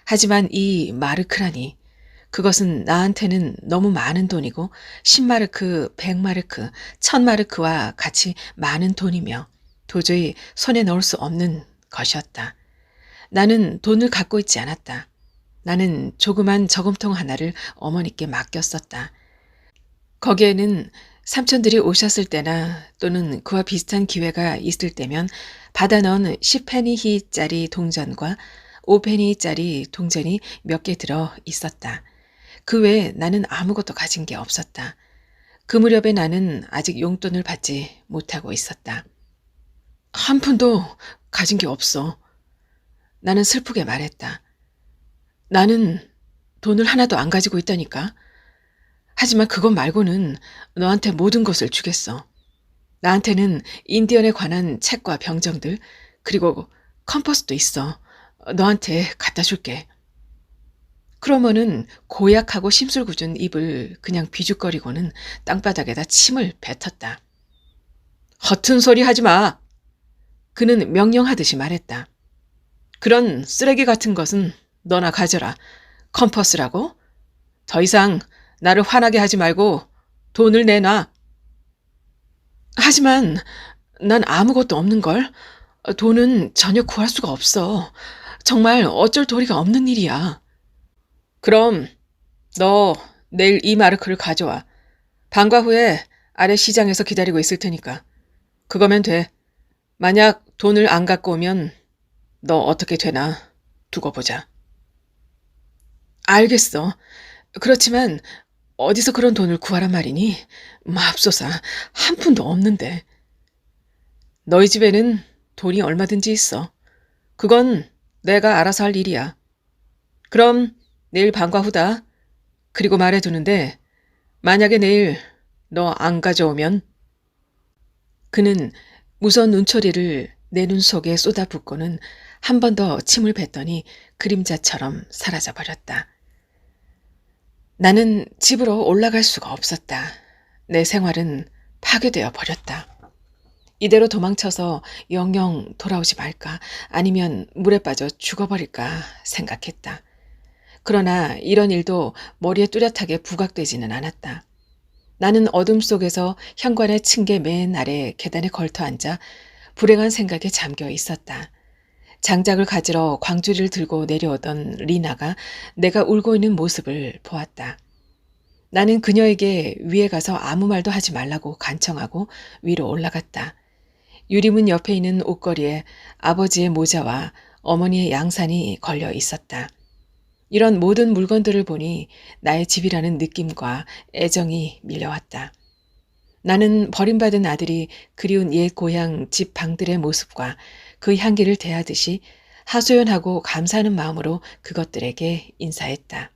하지만 이 마르크라니, 그것은 나한테는 너무 많은 돈이고 10마르크, 100마르크, 1000마르크와 같이 많은 돈이며 도저히 손에 넣을 수 없는 것이었다. 나는 돈을 갖고 있지 않았다. 나는 조그만 저금통 하나를 어머니께 맡겼었다. 거기에는 삼촌들이 오셨을 때나 또는 그와 비슷한 기회가 있을 때면 받아 넣은 10페니짜리 동전과 5페니짜리 동전이 몇 개 들어 있었다. 그 외에 나는 아무것도 가진 게 없었다. 그 무렵에 나는 아직 용돈을 받지 못하고 있었다. 한 푼도 가진 게 없어. 나는 슬프게 말했다. 나는 돈을 하나도 안 가지고 있다니까. 하지만 그것 말고는 너한테 모든 것을 주겠어. 나한테는 인디언에 관한 책과 병정들, 그리고 컴퍼스도 있어. 너한테 갖다 줄게. 크로머는 고약하고 심술궂은 입을 그냥 비죽거리고는 땅바닥에다 침을 뱉었다. 허튼 소리 하지 마. 그는 명령하듯이 말했다. 그런 쓰레기 같은 것은 너나 가져라. 컴퍼스라고? 더 이상 나를 화나게 하지 말고 돈을 내놔. 하지만 난 아무것도 없는걸. 돈은 전혀 구할 수가 없어. 정말 어쩔 도리가 없는 일이야. 그럼 너 내일 이 마르크를 가져와. 방과 후에 아래 시장에서 기다리고 있을 테니까. 그거면 돼. 만약 돈을 안 갖고 오면 너 어떻게 되나 두고 보자. 알겠어. 그렇지만 어디서 그런 돈을 구하란 말이니? 맙소사, 한 푼도 없는데. 너희 집에는 돈이 얼마든지 있어. 그건 내가 알아서 할 일이야. 그럼 내일 방과 후다. 그리고 말해두는데 만약에 내일 너 안 가져오면 그는 무서운 눈초리를 내 눈 속에 쏟아붓고는 한 번 더 침을 뱉더니 그림자처럼 사라져버렸다. 나는 집으로 올라갈 수가 없었다. 내 생활은 파괴되어 버렸다. 이대로 도망쳐서 영영 돌아오지 말까 아니면 물에 빠져 죽어버릴까 생각했다. 그러나 이런 일도 머리에 뚜렷하게 부각되지는 않았다. 나는 어둠 속에서 현관의 층계 맨 아래 계단에 걸터 앉아 불행한 생각에 잠겨 있었다. 장작을 가지러 광주리를 들고 내려오던 리나가 내가 울고 있는 모습을 보았다. 나는 그녀에게 위에 가서 아무 말도 하지 말라고 간청하고 위로 올라갔다. 유리문 옆에 있는 옷걸이에 아버지의 모자와 어머니의 양산이 걸려 있었다. 이런 모든 물건들을 보니 나의 집이라는 느낌과 애정이 밀려왔다. 나는 버림받은 아들이 그리운 옛 고향 집 방들의 모습과 그 향기를 대하듯이 하소연하고 감사하는 마음으로 그것들에게 인사했다.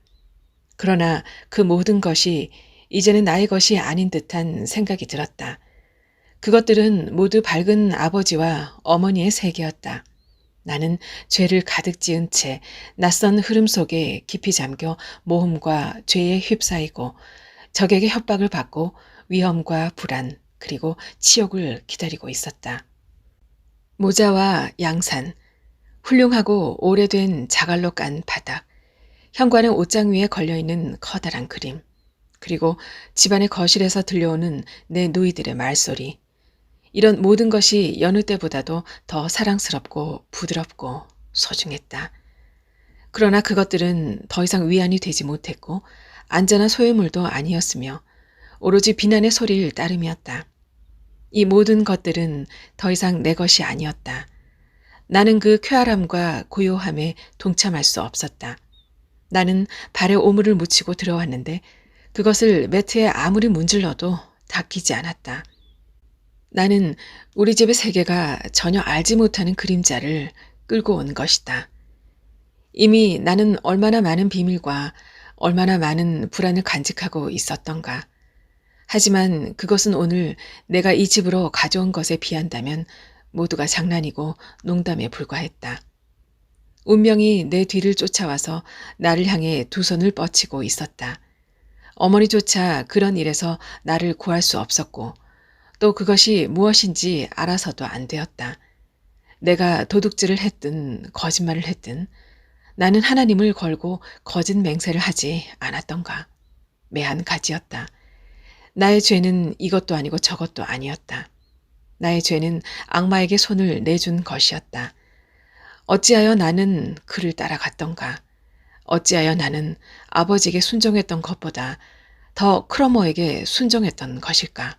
그러나 그 모든 것이 이제는 나의 것이 아닌 듯한 생각이 들었다. 그것들은 모두 밝은 아버지와 어머니의 세계였다. 나는 죄를 가득 지은 채 낯선 흐름 속에 깊이 잠겨 모험과 죄에 휩싸이고 적에게 협박을 받고 위험과 불안 그리고 치욕을 기다리고 있었다. 모자와 양산, 훌륭하고 오래된 자갈로 깐 바닥, 현관의 옷장 위에 걸려있는 커다란 그림, 그리고 집안의 거실에서 들려오는 내 누이들의 말소리. 이런 모든 것이 여느 때보다도 더 사랑스럽고 부드럽고 소중했다. 그러나 그것들은 더 이상 위안이 되지 못했고 안전한 소유물도 아니었으며 오로지 비난의 소리를 따름이었다. 이 모든 것들은 더 이상 내 것이 아니었다. 나는 그 쾌활함과 고요함에 동참할 수 없었다. 나는 발에 오물을 묻히고 들어왔는데 그것을 매트에 아무리 문질러도 닦이지 않았다. 나는 우리 집의 세계가 전혀 알지 못하는 그림자를 끌고 온 것이다. 이미 나는 얼마나 많은 비밀과 얼마나 많은 불안을 간직하고 있었던가. 하지만 그것은 오늘 내가 이 집으로 가져온 것에 비한다면 모두가 장난이고 농담에 불과했다. 운명이 내 뒤를 쫓아와서 나를 향해 두 손을 뻗치고 있었다. 어머니조차 그런 일에서 나를 구할 수 없었고 또 그것이 무엇인지 알아서도 안 되었다. 내가 도둑질을 했든 거짓말을 했든 나는 하나님을 걸고 거짓 맹세를 하지 않았던가. 매한 가지였다. 나의 죄는 이것도 아니고 저것도 아니었다. 나의 죄는 악마에게 손을 내준 것이었다. 어찌하여 나는 그를 따라갔던가. 어찌하여 나는 아버지에게 순종했던 것보다 더 크로머에게 순종했던 것일까.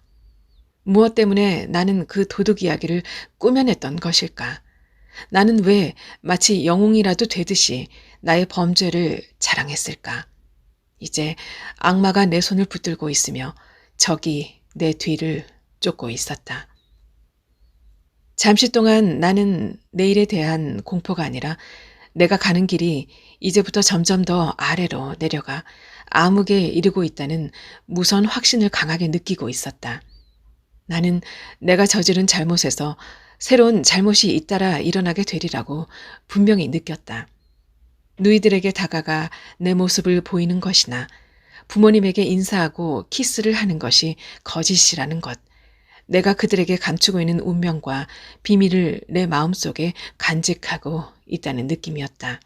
무엇 때문에 나는 그 도둑 이야기를 꾸며냈던 것일까? 나는 왜 마치 영웅이라도 되듯이 나의 범죄를 자랑했을까? 이제 악마가 내 손을 붙들고 있으며 적이 내 뒤를 쫓고 있었다. 잠시 동안 나는 내일에 대한 공포가 아니라 내가 가는 길이 이제부터 점점 더 아래로 내려가 암흑에 이르고 있다는 무서운 확신을 강하게 느끼고 있었다. 나는 내가 저지른 잘못에서 새로운 잘못이 잇따라 일어나게 되리라고 분명히 느꼈다. 누이들에게 다가가 내 모습을 보이는 것이나 부모님에게 인사하고 키스를 하는 것이 거짓이라는 것, 내가 그들에게 감추고 있는 운명과 비밀을 내 마음속에 간직하고 있다는 느낌이었다.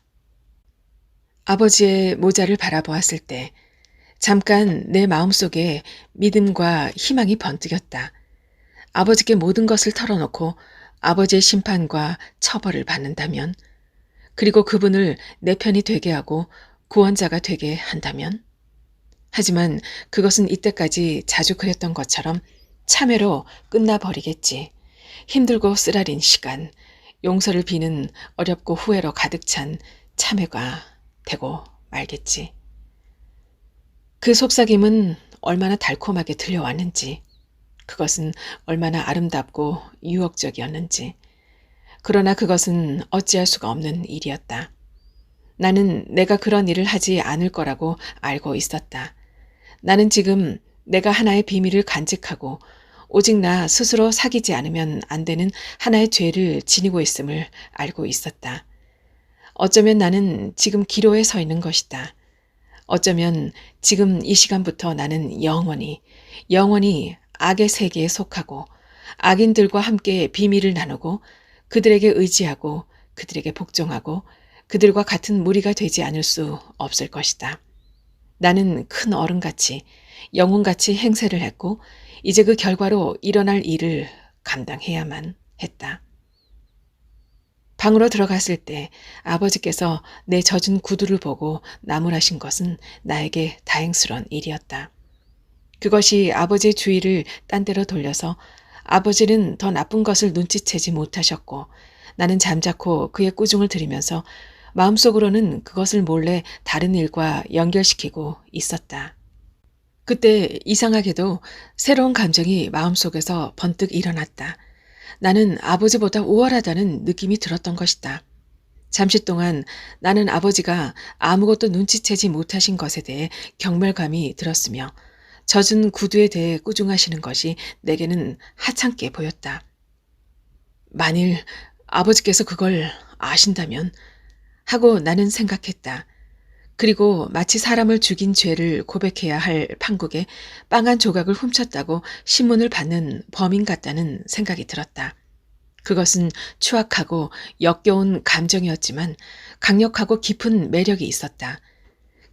아버지의 모자를 바라보았을 때 잠깐 내 마음속에 믿음과 희망이 번뜩였다. 아버지께 모든 것을 털어놓고 아버지의 심판과 처벌을 받는다면, 그리고 그분을 내 편이 되게 하고 구원자가 되게 한다면? 하지만 그것은 이때까지 자주 그랬던 것처럼 참회로 끝나버리겠지. 힘들고 쓰라린 시간, 용서를 비는 어렵고 후회로 가득 찬 참회가 되고 말겠지. 그 속삭임은 얼마나 달콤하게 들려왔는지, 그것은 얼마나 아름답고 유혹적이었는지. 그러나 그것은 어찌할 수가 없는 일이었다. 나는 내가 그런 일을 하지 않을 거라고 알고 있었다. 나는 지금 내가 하나의 비밀을 간직하고 오직 나 스스로 사귀지 않으면 안 되는 하나의 죄를 지니고 있음을 알고 있었다. 어쩌면 나는 지금 기로에 서 있는 것이다. 어쩌면 지금 이 시간부터 나는 영원히 악의 세계에 속하고 악인들과 함께 비밀을 나누고 그들에게 의지하고 그들에게 복종하고 그들과 같은 무리가 되지 않을 수 없을 것이다. 나는 큰 어른같이 영웅같이 행세를 했고 이제 그 결과로 일어날 일을 감당해야만 했다. 방으로 들어갔을 때 아버지께서 내 젖은 구두를 보고 나무라신 것은 나에게 다행스러운 일이었다. 그것이 아버지의 주의를 딴 데로 돌려서 아버지는 더 나쁜 것을 눈치채지 못하셨고 나는 잠자코 그의 꾸중을 들으면서 마음속으로는 그것을 몰래 다른 일과 연결시키고 있었다. 그때 이상하게도 새로운 감정이 마음속에서 번뜩 일어났다. 나는 아버지보다 우월하다는 느낌이 들었던 것이다. 잠시 동안 나는 아버지가 아무것도 눈치채지 못하신 것에 대해 경멸감이 들었으며 젖은 구두에 대해 꾸중하시는 것이 내게는 하찮게 보였다. 만일 아버지께서 그걸 아신다면 하고 나는 생각했다. 그리고 마치 사람을 죽인 죄를 고백해야 할 판국에 빵 한 조각을 훔쳤다고 신문을 받는 범인 같다는 생각이 들었다. 그것은 추악하고 역겨운 감정이었지만 강력하고 깊은 매력이 있었다.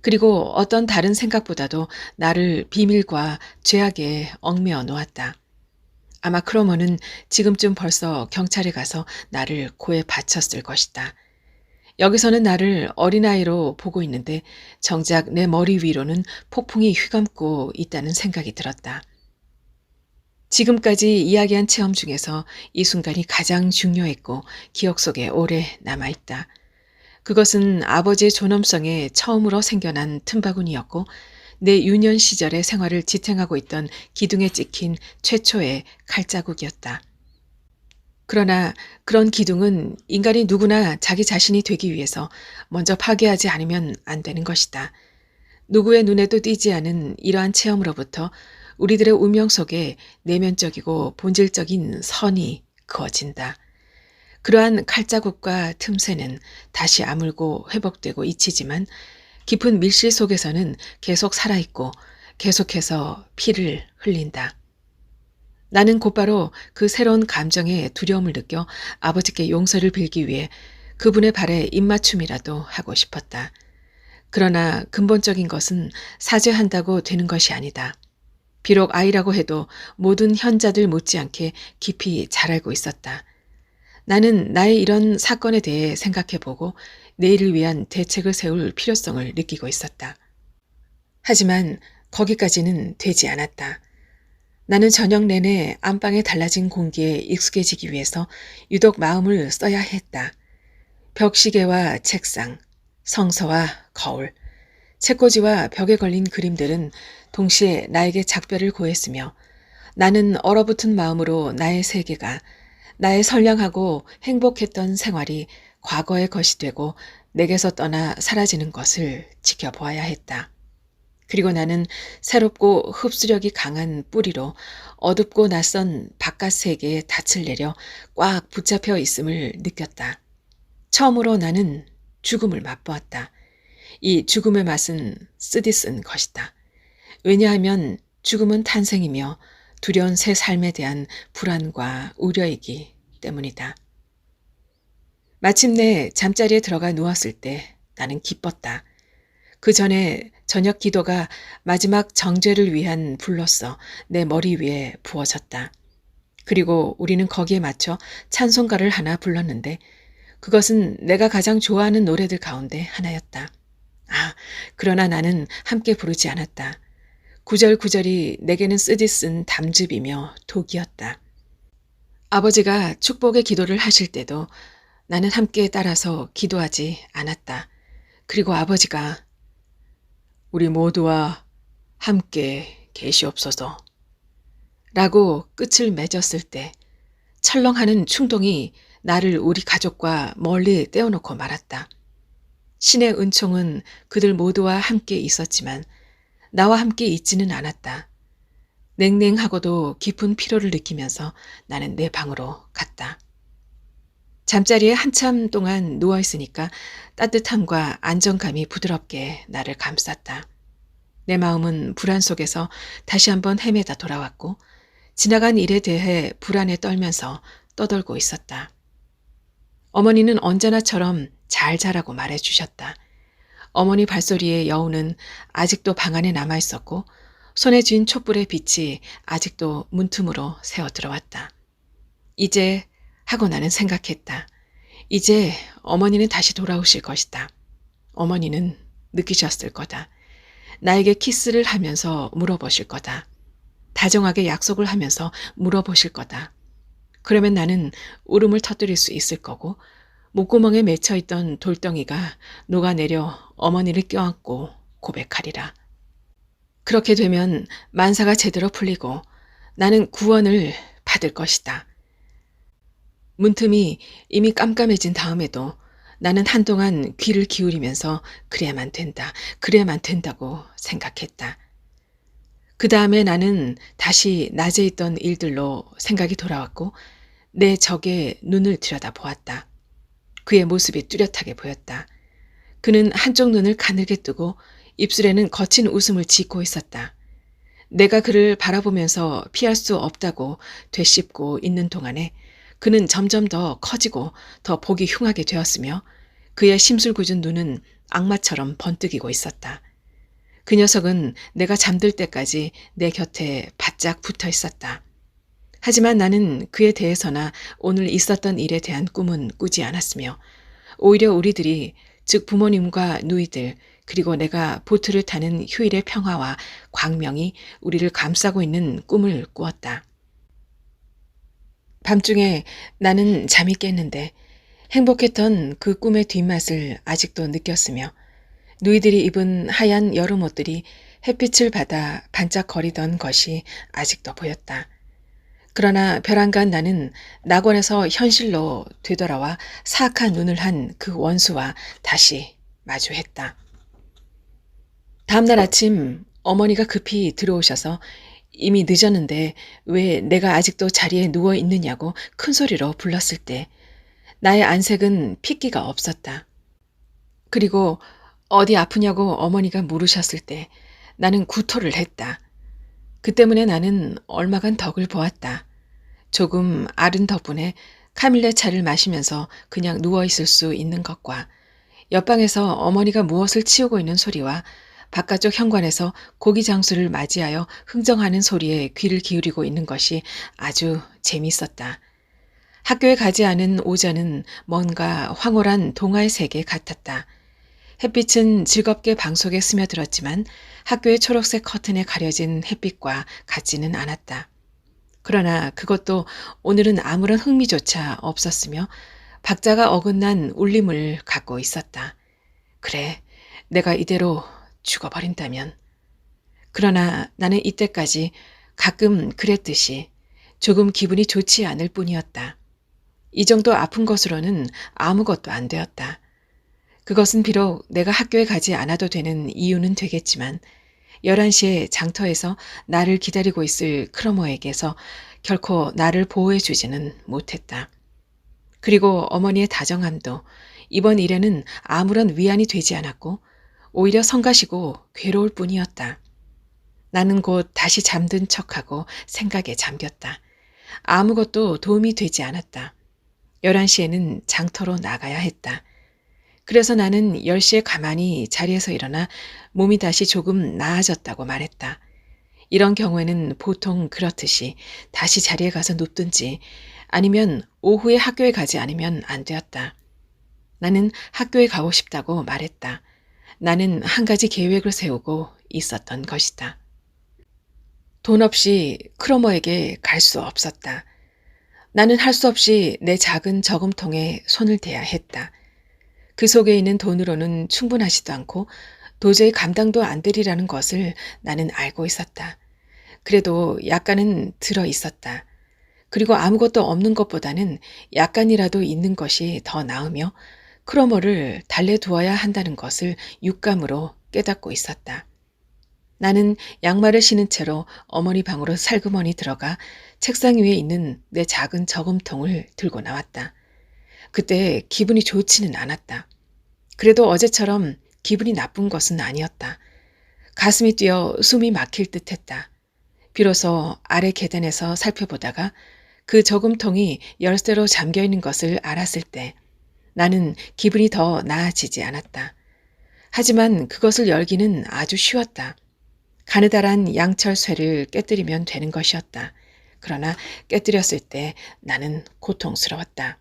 그리고 어떤 다른 생각보다도 나를 비밀과 죄악에 얽매어 놓았다. 아마 크로머는 지금쯤 벌써 경찰에 가서 나를 고에 바쳤을 것이다. 여기서는 나를 어린아이로 보고 있는데 정작 내 머리 위로는 폭풍이 휘감고 있다는 생각이 들었다. 지금까지 이야기한 체험 중에서 이 순간이 가장 중요했고 기억 속에 오래 남아있다. 그것은 아버지의 존엄성에 처음으로 생겨난 틈바구니였고 내 유년 시절의 생활을 지탱하고 있던 기둥에 찍힌 최초의 칼자국이었다. 그러나 그런 기둥은 인간이 누구나 자기 자신이 되기 위해서 먼저 파괴하지 않으면 안 되는 것이다. 누구의 눈에도 띄지 않은 이러한 체험으로부터 우리들의 운명 속에 내면적이고 본질적인 선이 그어진다. 그러한 칼자국과 틈새는 다시 아물고 회복되고 잊히지만 깊은 밀실 속에서는 계속 살아있고 계속해서 피를 흘린다. 나는 곧바로 그 새로운 감정에 두려움을 느껴 아버지께 용서를 빌기 위해 그분의 발에 입맞춤이라도 하고 싶었다. 그러나 근본적인 것은 사죄한다고 되는 것이 아니다. 비록 아이라고 해도 모든 현자들 못지않게 깊이 잘 알고 있었다. 나는 나의 이런 사건에 대해 생각해보고 내일을 위한 대책을 세울 필요성을 느끼고 있었다. 하지만 거기까지는 되지 않았다. 나는 저녁 내내 안방에 달라진 공기에 익숙해지기 위해서 유독 마음을 써야 했다. 벽시계와 책상, 성서와 거울, 책꽂이와 벽에 걸린 그림들은 동시에 나에게 작별을 고했으며 나는 얼어붙은 마음으로 나의 세계가, 나의 선량하고 행복했던 생활이 과거의 것이 되고 내게서 떠나 사라지는 것을 지켜보아야 했다. 그리고 나는 새롭고 흡수력이 강한 뿌리로 어둡고 낯선 바깥 세계에 닻을 내려 꽉 붙잡혀 있음을 느꼈다. 처음으로 나는 죽음을 맛보았다. 이 죽음의 맛은 쓰디쓴 것이다. 왜냐하면 죽음은 탄생이며 두려운 새 삶에 대한 불안과 우려이기 때문이다. 마침내 잠자리에 들어가 누웠을 때 나는 기뻤다. 그 전에 저녁 기도가 마지막 정죄를 위한 불로써 내 머리 위에 부어졌다. 그리고 우리는 거기에 맞춰 찬송가를 하나 불렀는데 그것은 내가 가장 좋아하는 노래들 가운데 하나였다. 아, 그러나 나는 함께 부르지 않았다. 구절구절이 내게는 쓰디쓴 담즙이며 독이었다. 아버지가 축복의 기도를 하실 때도 나는 함께 따라서 기도하지 않았다. 그리고 아버지가 우리 모두와 함께 계시옵소서 라고 끝을 맺었을 때 철렁하는 충동이 나를 우리 가족과 멀리 떼어놓고 말았다. 신의 은총은 그들 모두와 함께 있었지만 나와 함께 있지는 않았다. 냉랭하고도 깊은 피로를 느끼면서 나는 내 방으로 갔다. 잠자리에 한참 동안 누워있으니까 따뜻함과 안정감이 부드럽게 나를 감쌌다. 내 마음은 불안 속에서 다시 한번 헤매다 돌아왔고 지나간 일에 대해 불안에 떨면서 떠돌고 있었다. 어머니는 언제나처럼 잘 자라고 말해주셨다. 어머니 발소리의 여우는 아직도 방 안에 남아있었고 손에 쥔 촛불의 빛이 아직도 문틈으로 새어 들어왔다. 이제 하고 나는 생각했다. 이제 어머니는 다시 돌아오실 것이다. 어머니는 느끼셨을 거다. 나에게 키스를 하면서 물어보실 거다. 다정하게 약속을 하면서 물어보실 거다. 그러면 나는 울음을 터뜨릴 수 있을 거고 목구멍에 맺혀있던 돌덩이가 녹아내려 어머니를 껴안고 고백하리라. 그렇게 되면 만사가 제대로 풀리고 나는 구원을 받을 것이다. 문틈이 이미 깜깜해진 다음에도 나는 한동안 귀를 기울이면서 그래야만 된다, 그래야만 된다고 생각했다. 그 다음에 나는 다시 낮에 있던 일들로 생각이 돌아왔고 내 적의 눈을 들여다보았다. 그의 모습이 뚜렷하게 보였다. 그는 한쪽 눈을 가늘게 뜨고 입술에는 거친 웃음을 짓고 있었다. 내가 그를 바라보면서 피할 수 없다고 되씹고 있는 동안에 그는 점점 더 커지고 더 보기 흉하게 되었으며 그의 심술궂은 눈은 악마처럼 번뜩이고 있었다. 그 녀석은 내가 잠들 때까지 내 곁에 바짝 붙어 있었다. 하지만 나는 그에 대해서나 오늘 있었던 일에 대한 꿈은 꾸지 않았으며 오히려 우리들이 즉 부모님과 누이들 그리고 내가 보트를 타는 휴일의 평화와 광명이 우리를 감싸고 있는 꿈을 꾸었다. 밤중에 나는 잠이 깼는데 행복했던 그 꿈의 뒷맛을 아직도 느꼈으며 누이들이 입은 하얀 여름 옷들이 햇빛을 받아 반짝거리던 것이 아직도 보였다. 그러나 벼랑간 나는 낙원에서 현실로 되돌아와 사악한 눈을 한 그 원수와 다시 마주했다. 다음날 아침 어머니가 급히 들어오셔서 이미 늦었는데 왜 내가 아직도 자리에 누워 있느냐고 큰 소리로 불렀을 때 나의 안색은 핏기가 없었다. 그리고 어디 아프냐고 어머니가 물으셨을 때 나는 구토를 했다. 그 때문에 나는 얼마간 덕을 보았다. 조금 앓은 덕분에 카밀레 차를 마시면서 그냥 누워있을 수 있는 것과 옆방에서 어머니가 무엇을 치우고 있는 소리와 바깥쪽 현관에서 고기 장수를 맞이하여 흥정하는 소리에 귀를 기울이고 있는 것이 아주 재미있었다. 학교에 가지 않은 오전은 뭔가 황홀한 동화의 세계 같았다. 햇빛은 즐겁게 방 속에 스며들었지만 학교의 초록색 커튼에 가려진 햇빛과 같지는 않았다. 그러나 그것도 오늘은 아무런 흥미조차 없었으며 박자가 어긋난 울림을 갖고 있었다. 그래, 내가 이대로 죽어버린다면. 그러나 나는 이때까지 가끔 그랬듯이 조금 기분이 좋지 않을 뿐이었다. 이 정도 아픈 것으로는 아무것도 안 되었다. 그것은 비록 내가 학교에 가지 않아도 되는 이유는 되겠지만 11시에 장터에서 나를 기다리고 있을 크로머에게서 결코 나를 보호해 주지는 못했다. 그리고 어머니의 다정함도 이번 일에는 아무런 위안이 되지 않았고 오히려 성가시고 괴로울 뿐이었다. 나는 곧 다시 잠든 척하고 생각에 잠겼다. 아무것도 도움이 되지 않았다. 11시에는 장터로 나가야 했다. 그래서 나는 10시에 가만히 자리에서 일어나 몸이 다시 조금 나아졌다고 말했다. 이런 경우에는 보통 그렇듯이 다시 자리에 가서 눕든지 아니면 오후에 학교에 가지 않으면 안 되었다. 나는 학교에 가고 싶다고 말했다. 나는 한 가지 계획을 세우고 있었던 것이다. 돈 없이 크로머에게 갈 수 없었다. 나는 할 수 없이 내 작은 저금통에 손을 대야 했다. 그 속에 있는 돈으로는 충분하지도 않고 도저히 감당도 안 되리라는 것을 나는 알고 있었다. 그래도 약간은 들어 있었다. 그리고 아무것도 없는 것보다는 약간이라도 있는 것이 더 나으며 크로머를 달래두어야 한다는 것을 육감으로 깨닫고 있었다. 나는 양말을 신은 채로 어머니 방으로 살그머니 들어가 책상 위에 있는 내 작은 저금통을 들고 나왔다. 그때 기분이 좋지는 않았다. 그래도 어제처럼 기분이 나쁜 것은 아니었다. 가슴이 뛰어 숨이 막힐 듯 했다. 비로소 아래 계단에서 살펴보다가 그 저금통이 열쇠로 잠겨있는 것을 알았을 때 나는 기분이 더 나아지지 않았다. 하지만 그것을 열기는 아주 쉬웠다. 가느다란 양철쇠를 깨뜨리면 되는 것이었다. 그러나 깨뜨렸을 때 나는 고통스러웠다.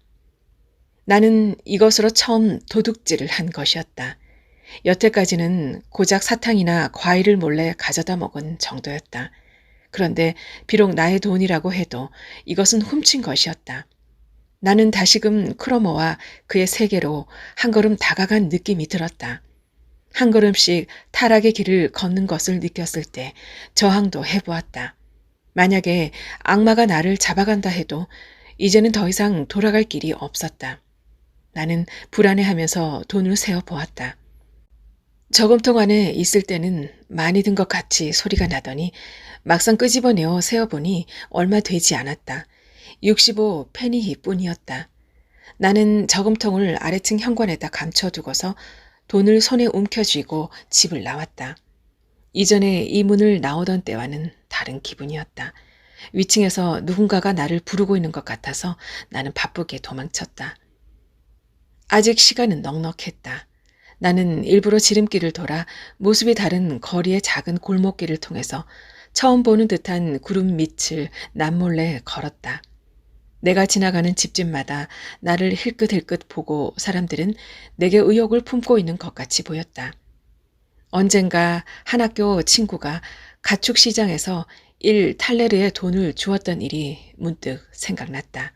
나는 이것으로 처음 도둑질을 한 것이었다. 여태까지는 고작 사탕이나 과일을 몰래 가져다 먹은 정도였다. 그런데 비록 나의 돈이라고 해도 이것은 훔친 것이었다. 나는 다시금 크로머와 그의 세계로 한 걸음 다가간 느낌이 들었다. 한 걸음씩 타락의 길을 걷는 것을 느꼈을 때 저항도 해보았다. 만약에 악마가 나를 잡아간다 해도 이제는 더 이상 돌아갈 길이 없었다. 나는 불안해하면서 돈을 세어보았다. 저금통 안에 있을 때는 많이 든 것 같이 소리가 나더니 막상 끄집어내어 세어보니 얼마 되지 않았다. 65페니 뿐이었다. 나는 저금통을 아래층 현관에다 감춰두고서 돈을 손에 움켜쥐고 집을 나왔다. 이전에 이 문을 나오던 때와는 다른 기분이었다. 위층에서 누군가가 나를 부르고 있는 것 같아서 나는 바쁘게 도망쳤다. 아직 시간은 넉넉했다. 나는 일부러 지름길을 돌아 모습이 다른 거리의 작은 골목길을 통해서 처음 보는 듯한 구름 밑을 남몰래 걸었다. 내가 지나가는 집집마다 나를 힐끗힐끗 보고 사람들은 내게 의욕을 품고 있는 것 같이 보였다. 언젠가 한 학교 친구가 가축시장에서 1탈레르의 돈을 주었던 일이 문득 생각났다.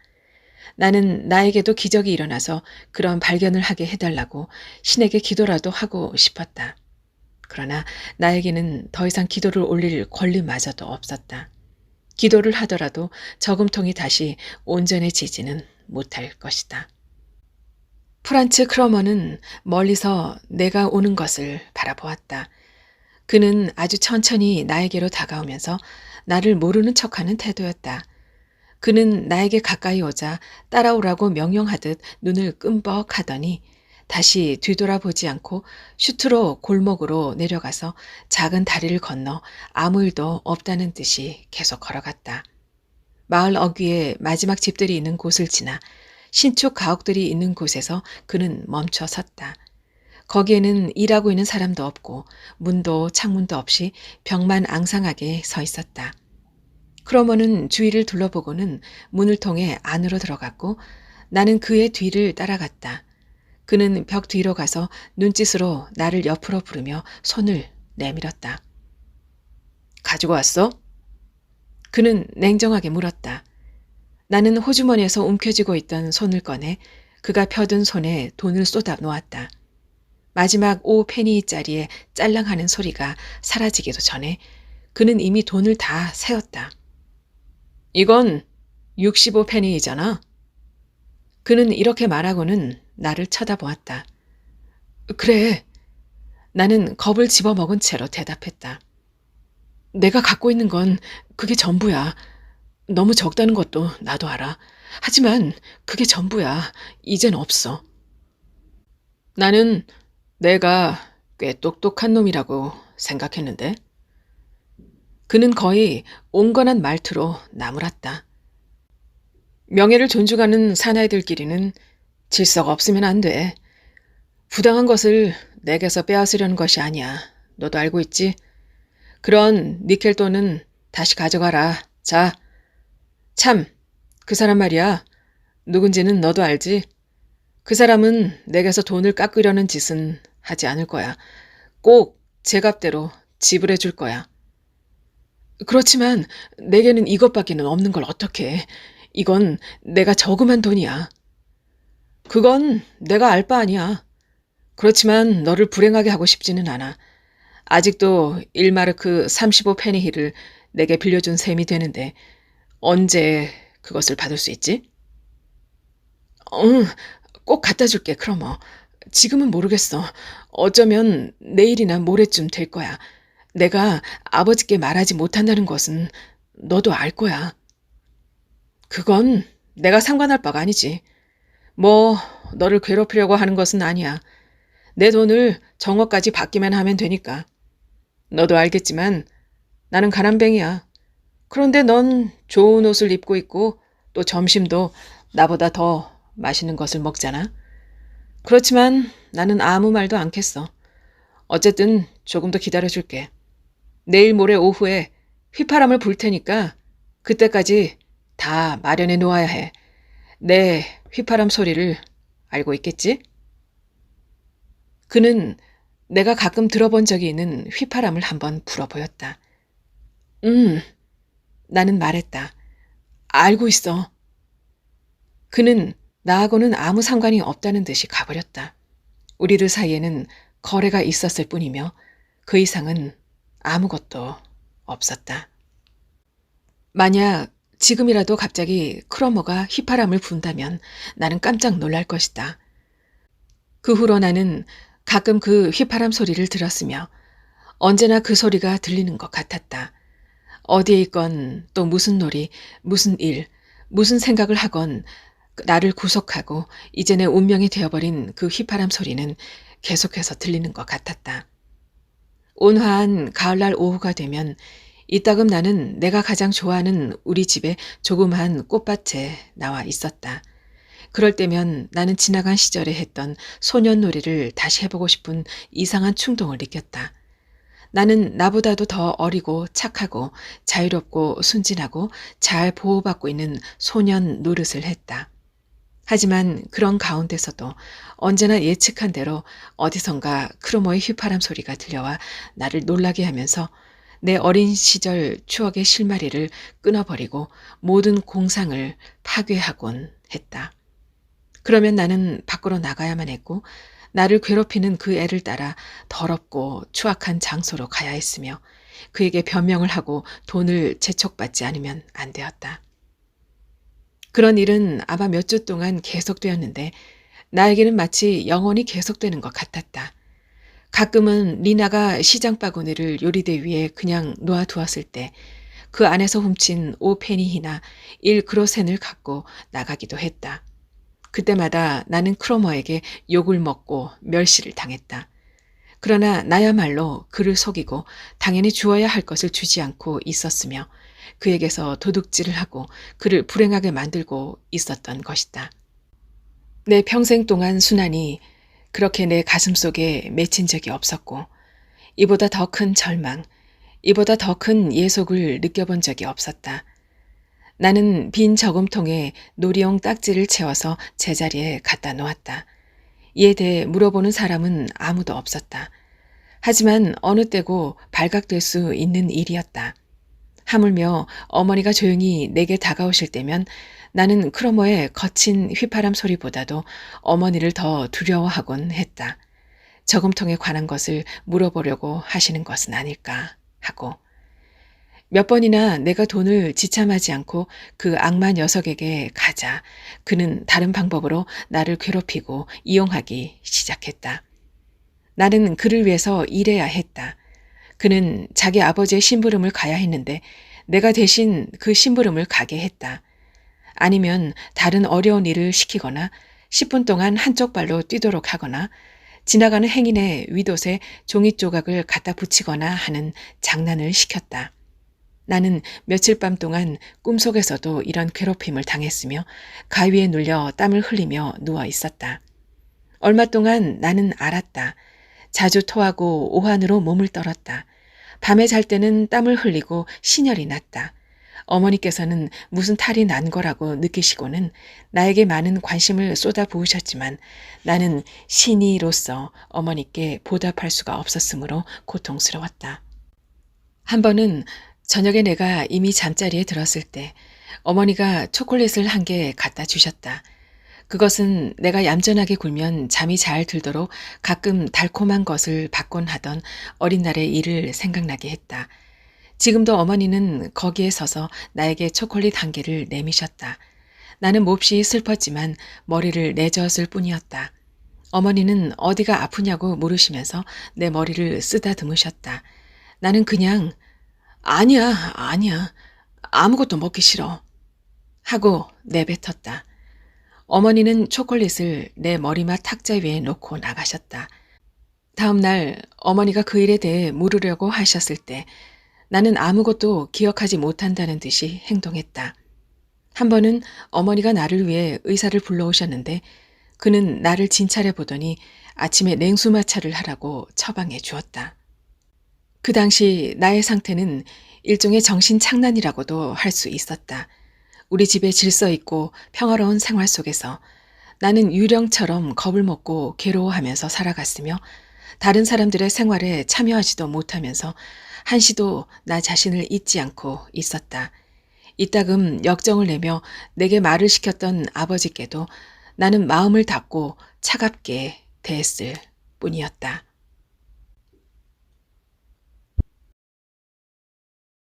나는 나에게도 기적이 일어나서 그런 발견을 하게 해달라고 신에게 기도라도 하고 싶었다. 그러나 나에게는 더 이상 기도를 올릴 권리마저도 없었다. 기도를 하더라도 저금통이 다시 온전해지지는 못할 것이다. 프란츠 크로머는 멀리서 내가 오는 것을 바라보았다. 그는 아주 천천히 나에게로 다가오면서 나를 모르는 척하는 태도였다. 그는 나에게 가까이 오자 따라오라고 명령하듯 눈을 끔뻑하더니 다시 뒤돌아보지 않고 슈트로 골목으로 내려가서 작은 다리를 건너 아무 일도 없다는 듯이 계속 걸어갔다. 마을 어귀에 마지막 집들이 있는 곳을 지나 신축 가옥들이 있는 곳에서 그는 멈춰 섰다. 거기에는 일하고 있는 사람도 없고 문도 창문도 없이 벽만 앙상하게 서 있었다. 크로머는 주위를 둘러보고는 문을 통해 안으로 들어갔고 나는 그의 뒤를 따라갔다. 그는 벽 뒤로 가서 눈짓으로 나를 옆으로 부르며 손을 내밀었다. 가지고 왔어? 그는 냉정하게 물었다. 나는 호주머니에서 움켜쥐고 있던 손을 꺼내 그가 펴둔 손에 돈을 쏟아 놓았다. 마지막 5페니짜리에 짤랑하는 소리가 사라지기도 전에 그는 이미 돈을 다 세었다. 이건 65페니이잖아. 그는 이렇게 말하고는 나를 쳐다보았다. 그래. 나는 겁을 집어먹은 채로 대답했다. 내가 갖고 있는 건 그게 전부야. 너무 적다는 것도 나도 알아. 하지만 그게 전부야. 이젠 없어. 나는 내가 꽤 똑똑한 놈이라고 생각했는데. 그는 거의 온건한 말투로 나무랐다. 명예를 존중하는 사나이들끼리는 질서가 없으면 안 돼. 부당한 것을 내게서 빼앗으려는 것이 아니야. 너도 알고 있지? 그런 니켈 돈은 다시 가져가라. 자, 참, 그 사람 말이야. 누군지는 너도 알지? 그 사람은 내게서 돈을 깎으려는 짓은 하지 않을 거야. 꼭 제값대로 지불해 줄 거야. 그렇지만 내게는 이것밖에는 없는 걸 어떡해. 이건 내가 저금한 돈이야. 그건 내가 알 바 아니야. 그렇지만 너를 불행하게 하고 싶지는 않아. 아직도 1마르크 35페니히를 내게 빌려준 셈이 되는데 언제 그것을 받을 수 있지? 응, 꼭 갖다 줄게, 크로머. 지금은 모르겠어. 어쩌면 내일이나 모레쯤 될 거야. 내가 아버지께 말하지 못한다는 것은 너도 알 거야. 그건 내가 상관할 바가 아니지. 뭐 너를 괴롭히려고 하는 것은 아니야. 내 돈을 정오까지 받기만 하면 되니까. 너도 알겠지만 나는 가난뱅이야. 그런데 넌 좋은 옷을 입고 있고 또 점심도 나보다 더 맛있는 것을 먹잖아. 그렇지만 나는 아무 말도 않겠어. 어쨌든 조금 더 기다려줄게. 내일 모레 오후에 휘파람을 불 테니까 그때까지 다 마련해 놓아야 해. 내 휘파람 소리를 알고 있겠지? 그는 내가 가끔 들어본 적이 있는 휘파람을 한번 불어 보였다. 나는 말했다. 알고 있어. 그는 나하고는 아무 상관이 없다는 듯이 가버렸다. 우리들 사이에는 거래가 있었을 뿐이며 그 이상은 아무것도 없었다. 만약 지금이라도 갑자기 크로머가 휘파람을 분다면 나는 깜짝 놀랄 것이다. 그 후로 나는 가끔 그 휘파람 소리를 들었으며 언제나 그 소리가 들리는 것 같았다. 어디에 있건 또 무슨 놀이, 무슨 일, 무슨 생각을 하건 나를 구속하고 이제 내 운명이 되어버린 그 휘파람 소리는 계속해서 들리는 것 같았다. 온화한 가을날 오후가 되면 이따금 나는 내가 가장 좋아하는 우리 집의 조그마한 꽃밭에 나와 있었다. 그럴 때면 나는 지나간 시절에 했던 소년놀이를 다시 해보고 싶은 이상한 충동을 느꼈다. 나는 나보다도 더 어리고 착하고 자유롭고 순진하고 잘 보호받고 있는 소년 노릇을 했다. 하지만 그런 가운데서도 언제나 예측한 대로 어디선가 크로머의 휘파람 소리가 들려와 나를 놀라게 하면서 내 어린 시절 추억의 실마리를 끊어버리고 모든 공상을 파괴하곤 했다. 그러면 나는 밖으로 나가야만 했고 나를 괴롭히는 그 애를 따라 더럽고 추악한 장소로 가야 했으며 그에게 변명을 하고 돈을 재촉받지 않으면 안 되었다. 그런 일은 아마 몇 주 동안 계속되었는데 나에게는 마치 영원히 계속되는 것 같았다. 가끔은 리나가 시장 바구니를 요리대 위에 그냥 놓아두었을 때 그 안에서 훔친 5페니히나 1그로센을 갖고 나가기도 했다. 그때마다 나는 크로머에게 욕을 먹고 멸시를 당했다. 그러나 나야말로 그를 속이고 당연히 주어야 할 것을 주지 않고 있었으며 그에게서 도둑질을 하고 그를 불행하게 만들고 있었던 것이다. 내 평생 동안 수난이 그렇게 내 가슴 속에 맺힌 적이 없었고 이보다 더 큰 절망, 이보다 더 큰 예속을 느껴본 적이 없었다. 나는 빈 저금통에 놀이용 딱지를 채워서 제자리에 갖다 놓았다. 이에 대해 물어보는 사람은 아무도 없었다. 하지만 어느 때고 발각될 수 있는 일이었다. 하물며 어머니가 조용히 내게 다가오실 때면 나는 크로머의 거친 휘파람 소리보다도 어머니를 더 두려워하곤 했다. 저금통에 관한 것을 물어보려고 하시는 것은 아닐까 하고. 몇 번이나 내가 돈을 지참하지 않고 그 악마 녀석에게 가자. 그는 다른 방법으로 나를 괴롭히고 이용하기 시작했다. 나는 그를 위해서 일해야 했다. 그는 자기 아버지의 심부름을 가야 했는데 내가 대신 그 심부름을 가게 했다. 아니면 다른 어려운 일을 시키거나 10분 동안 한쪽 발로 뛰도록 하거나 지나가는 행인의 윗옷에 종이 조각을 갖다 붙이거나 하는 장난을 시켰다. 나는 며칠 밤 동안 꿈속에서도 이런 괴롭힘을 당했으며 가위에 눌려 땀을 흘리며 누워 있었다. 얼마 동안 나는 알았다. 자주 토하고 오한으로 몸을 떨었다. 밤에 잘 때는 땀을 흘리고 신혈이 났다. 어머니께서는 무슨 탈이 난 거라고 느끼시고는 나에게 많은 관심을 쏟아부으셨지만 나는 신이로서 어머니께 보답할 수가 없었으므로 고통스러웠다. 한 번은 저녁에 내가 이미 잠자리에 들었을 때 어머니가 초콜릿을 한 개 갖다 주셨다. 그것은 내가 얌전하게 굴면 잠이 잘 들도록 가끔 달콤한 것을 받곤 하던 어린 날의 일을 생각나게 했다. 지금도 어머니는 거기에 서서 나에게 초콜릿 한 개를 내미셨다. 나는 몹시 슬펐지만 머리를 내저었을 뿐이었다. 어머니는 어디가 아프냐고 물으시면서 내 머리를 쓰다듬으셨다. 나는 그냥 아니야, 아니야. 아무것도 먹기 싫어. 하고 내뱉었다. 어머니는 초콜릿을 내 머리맡 탁자 위에 놓고 나가셨다. 다음 날 어머니가 그 일에 대해 물으려고 하셨을 때 나는 아무것도 기억하지 못한다는 듯이 행동했다. 한 번은 어머니가 나를 위해 의사를 불러오셨는데 그는 나를 진찰해 보더니 아침에 냉수마찰을 하라고 처방해 주었다. 그 당시 나의 상태는 일종의 정신착란이라고도 할 수 있었다. 우리 집에 질서 있고 평화로운 생활 속에서 나는 유령처럼 겁을 먹고 괴로워하면서 살아갔으며 다른 사람들의 생활에 참여하지도 못하면서 한시도 나 자신을 잊지 않고 있었다. 이따금 역정을 내며 내게 말을 시켰던 아버지께도 나는 마음을 닫고 차갑게 대했을 뿐이었다.